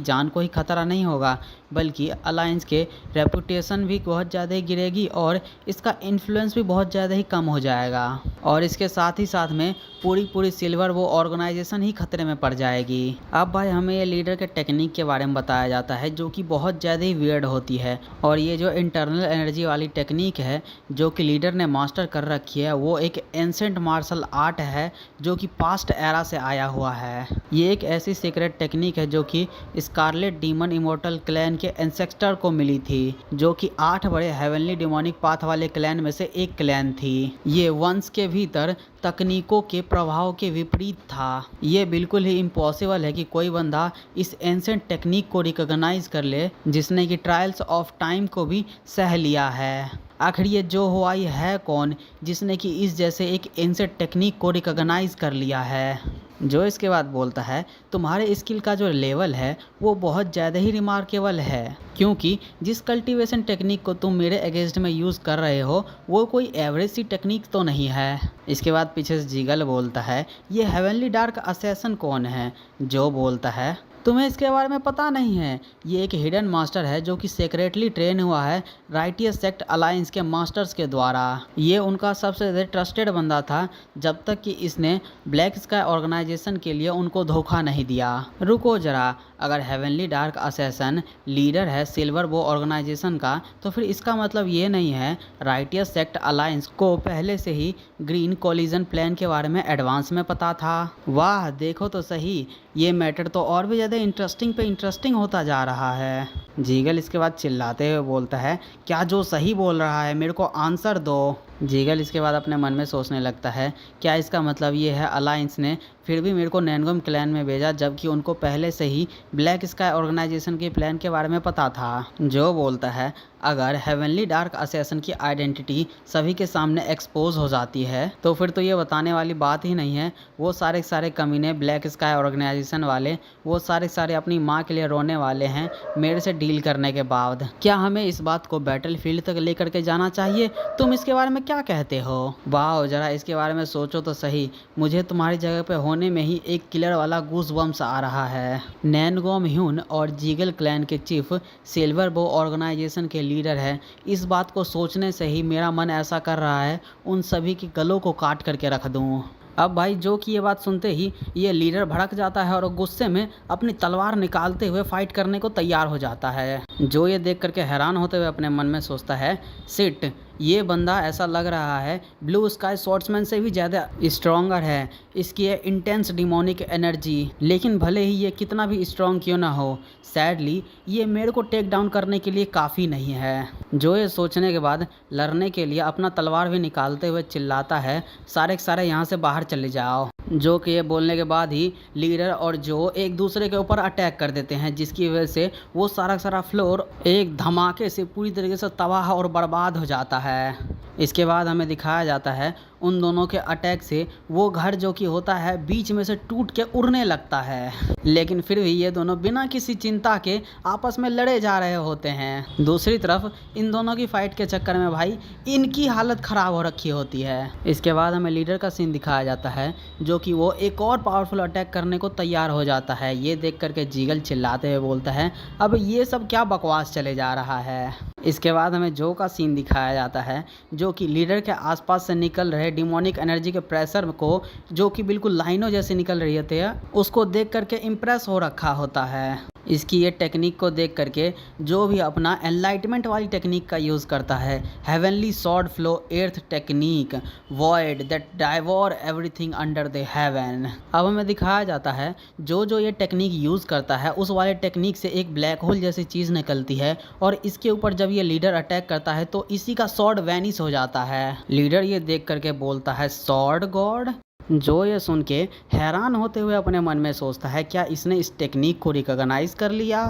जान को ही खतरा नहीं होगा बल्कि अलायंस के रेपुटेशन भी बहुत ज़्यादा ही गिरेगी और इसका इन्फ्लुएंस भी बहुत ज़्यादा ही कम हो जाएगा और इसके साथ ही साथ में पूरी सिल्वर वो ऑर्गेनाइजेशन ही खतरे में पड़ जाएगी। अब भाई हमें ये लीडर के टेक्निक के बारे में बताया जाता है जो कि बहुत ज़्यादा ही वियर्ड होती है और ये जो इंटरनल एनर्जी वाली टेक्निक है जो कि लीडर ने मास्टर कर रखी है वो एक एंसेंट मार्शल आर्ट है जो कि पास्ट एरा से आया हुआ है। ये एक ऐसी सीक्रेट टेक्निक है जो कि स्कारलेट डीमन इमोर्टल क्लैन के एंसेस्टर को मिली थी जो कि 8 बड़े हेवनली डिमोनिक पाथ वाले क्लैन में से एक क्लैन थी। ये वंश के भीतर तकनीकों के प्रभाव के विपरीत था। ये बिल्कुल ही इम्पॉसिबल है कि कोई बंदा इस एंसेंट टेक्निक को रिकॉग्नाइज कर ले जिसने कि ट्रायल्स ऑफ टाइम को भी सह लिया है। आखिर ये जो हुआई है कौन जिसने कि इस जैसे एक एंसेंट टेक्निक को रिकॉग्नाइज कर लिया है। जो इसके बाद बोलता है तुम्हारे स्किल का जो लेवल है वो बहुत ज़्यादा ही रिमार्केबल है, क्योंकि जिस कल्टीवेशन टेक्निक को तुम मेरे अगेंस्ट में यूज़ कर रहे हो वो कोई एवरेज सी टेक्निक तो नहीं है। इसके बाद पीछे से जीगल बोलता है ये हेवनली डार्क असैसन कौन है। जो बोलता है तुम्हें इसके बारे में पता नहीं है, ये एक हिडन मास्टर है जो कि सीक्रेटली ट्रेन हुआ है राइटियस सेक्ट अलायंस के मास्टर्स के द्वारा। ये उनका सबसे ज़्यादा ट्रस्टेड बंदा था जब तक कि इसने ब्लैक स्काई ऑर्गेनाइजेशन के लिए उनको धोखा नहीं दिया। रुको जरा, अगर हेवनली डार्क असैसन लीडर है सिल्वर बो ऑर्गेनाइजेशन का तो फिर इसका मतलब ये नहीं है राइटियस सेक्ट अलायंस को पहले से ही ग्रीन कोलिजन प्लान के बारे में एडवांस में पता था। वाह देखो तो सही, ये मैटर तो और भी ज़्यादा इंटरेस्टिंग पे इंटरेस्टिंग होता जा रहा है। जीगल इसके बाद चिल्लाते हुए बोलता है क्या जो सही बोल रहा है मेरे को आंसर दो। जीगल इसके बाद अपने मन में सोचने लगता है क्या इसका मतलब ये है अलायंस ने फिर भी मेरे को नैनगम क्लैन में भेजा जबकि उनको पहले से ही ब्लैक स्काई ऑर्गेनाइजेशन के प्लान के बारे में पता था। जो बोलता है अगर हेवनली डार्क असैसन की आइडेंटिटी सभी के सामने एक्सपोज हो जाती है तो फिर तो ये बताने वाली बात ही नहीं है वो सारे कमीने ब्लैक स्काई ऑर्गेनाइजेशन वाले वो सारे अपनी माँ के लिए रोने वाले हैं मेरे से डील करने के बाद। क्या हमें इस बात को बैटल फील्ड तक लेकर के जाना चाहिए? तुम इसके बारे में क्या कहते हो? वाह जरा इसके बारे में सोचो तो सही, मुझे तुम्हारी जगह पे होने में ही एक किलर वाला गूज बम्स आ रहा है। नैनगोम ह्यून और जीगल क्लैन के चीफ सिल्वर बो ऑर्गेनाइजेशन के लीडर है। इस बात को सोचने से ही मेरा मन ऐसा कर रहा है उन सभी के गलों को काट करके रख दूं। अब भाई जो कि ये बात सुनते ही ये लीडर भड़क जाता है और गुस्से में अपनी तलवार निकालते हुए फाइट करने को तैयार हो जाता है। जो ये देख करके हैरान होते हुए अपने मन में सोचता है सिट, ये बंदा ऐसा लग रहा है ब्लू स्काई स्वॉर्ड्समैन से भी ज़्यादा स्ट्रॉन्गर है। इसकी है इंटेंस डिमोनिक एनर्जी, लेकिन भले ही ये कितना भी स्ट्रॉन्ग क्यों ना हो सैडली ये मेरे को टेक डाउन करने के लिए काफ़ी नहीं है। जो ये सोचने के बाद लड़ने के लिए अपना तलवार भी निकालते हुए चिल्लाता है सारे के सारे यहाँ से बाहर चले जाओ। जो कि ये बोलने के बाद ही लीडर और जो एक दूसरे के ऊपर अटैक कर देते हैं जिसकी वजह से वो सारा फ्लोर एक धमाके से पूरी तरीके से तबाह और बर्बाद हो जाता है। इसके बाद हमें दिखाया जाता है उन दोनों के अटैक से वो घर जो कि होता है बीच में से टूट के उड़ने लगता है, लेकिन फिर भी ये दोनों बिना किसी चिंता के आपस में लड़े जा रहे होते हैं। दूसरी तरफ इन दोनों की फाइट के चक्कर में भाई इनकी हालत ख़राब हो रखी होती है। इसके बाद हमें लीडर का सीन दिखाया जाता है जो कि वो एक और पावरफुल अटैक करने को तैयार हो जाता है। ये देख करके जीगल चिल्लाते हुए बोलता है अब ये सब क्या बकवास चले जा रहा है। इसके बाद हमें जो का सीन दिखाया जाता है जो कि लीडर के आसपास से निकल रहे डिमोनिक एनर्जी के प्रेशर को जो कि बिल्कुल लाइनों जैसे निकल रही होती है उसको देख करके इम्प्रेस हो रखा होता है। इसकी ये टेक्निक को देख करके जो भी अपना एनलाइटमेंट वाली टेक्निक का यूज़ करता है heavenly sword flow earth technique void that devour everything under the heaven. अब हमें दिखाया जाता है जो ये टेक्निक यूज़ करता है उस वाले टेक्निक से एक ब्लैक होल जैसी चीज़ निकलती है और इसके ऊपर जब ये लीडर अटैक करता है तो इसी का सॉर्ड वैनिश हो जाता है। लीडर ये देख करके बोलता है सॉर्ड गॉड। जो ये सुन के हैरान होते हुए अपने मन में सोचता है क्या इसने इस टेक्निक को रिकॉग्नाइज कर लिया।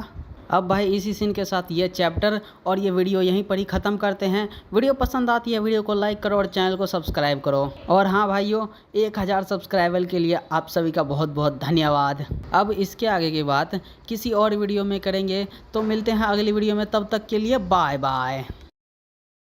अब भाई इसी सीन के साथ ये चैप्टर और ये वीडियो यहीं पर ही ख़त्म करते हैं। वीडियो पसंद आती है वीडियो को लाइक करो और चैनल को सब्सक्राइब करो। और हाँ भाइयों 1000 सब्सक्राइबर के लिए आप सभी का बहुत बहुत धन्यवाद। अब इसके आगे की बात किसी और वीडियो में करेंगे तो मिलते हैं अगली वीडियो में, तब तक के लिए बाय बाय।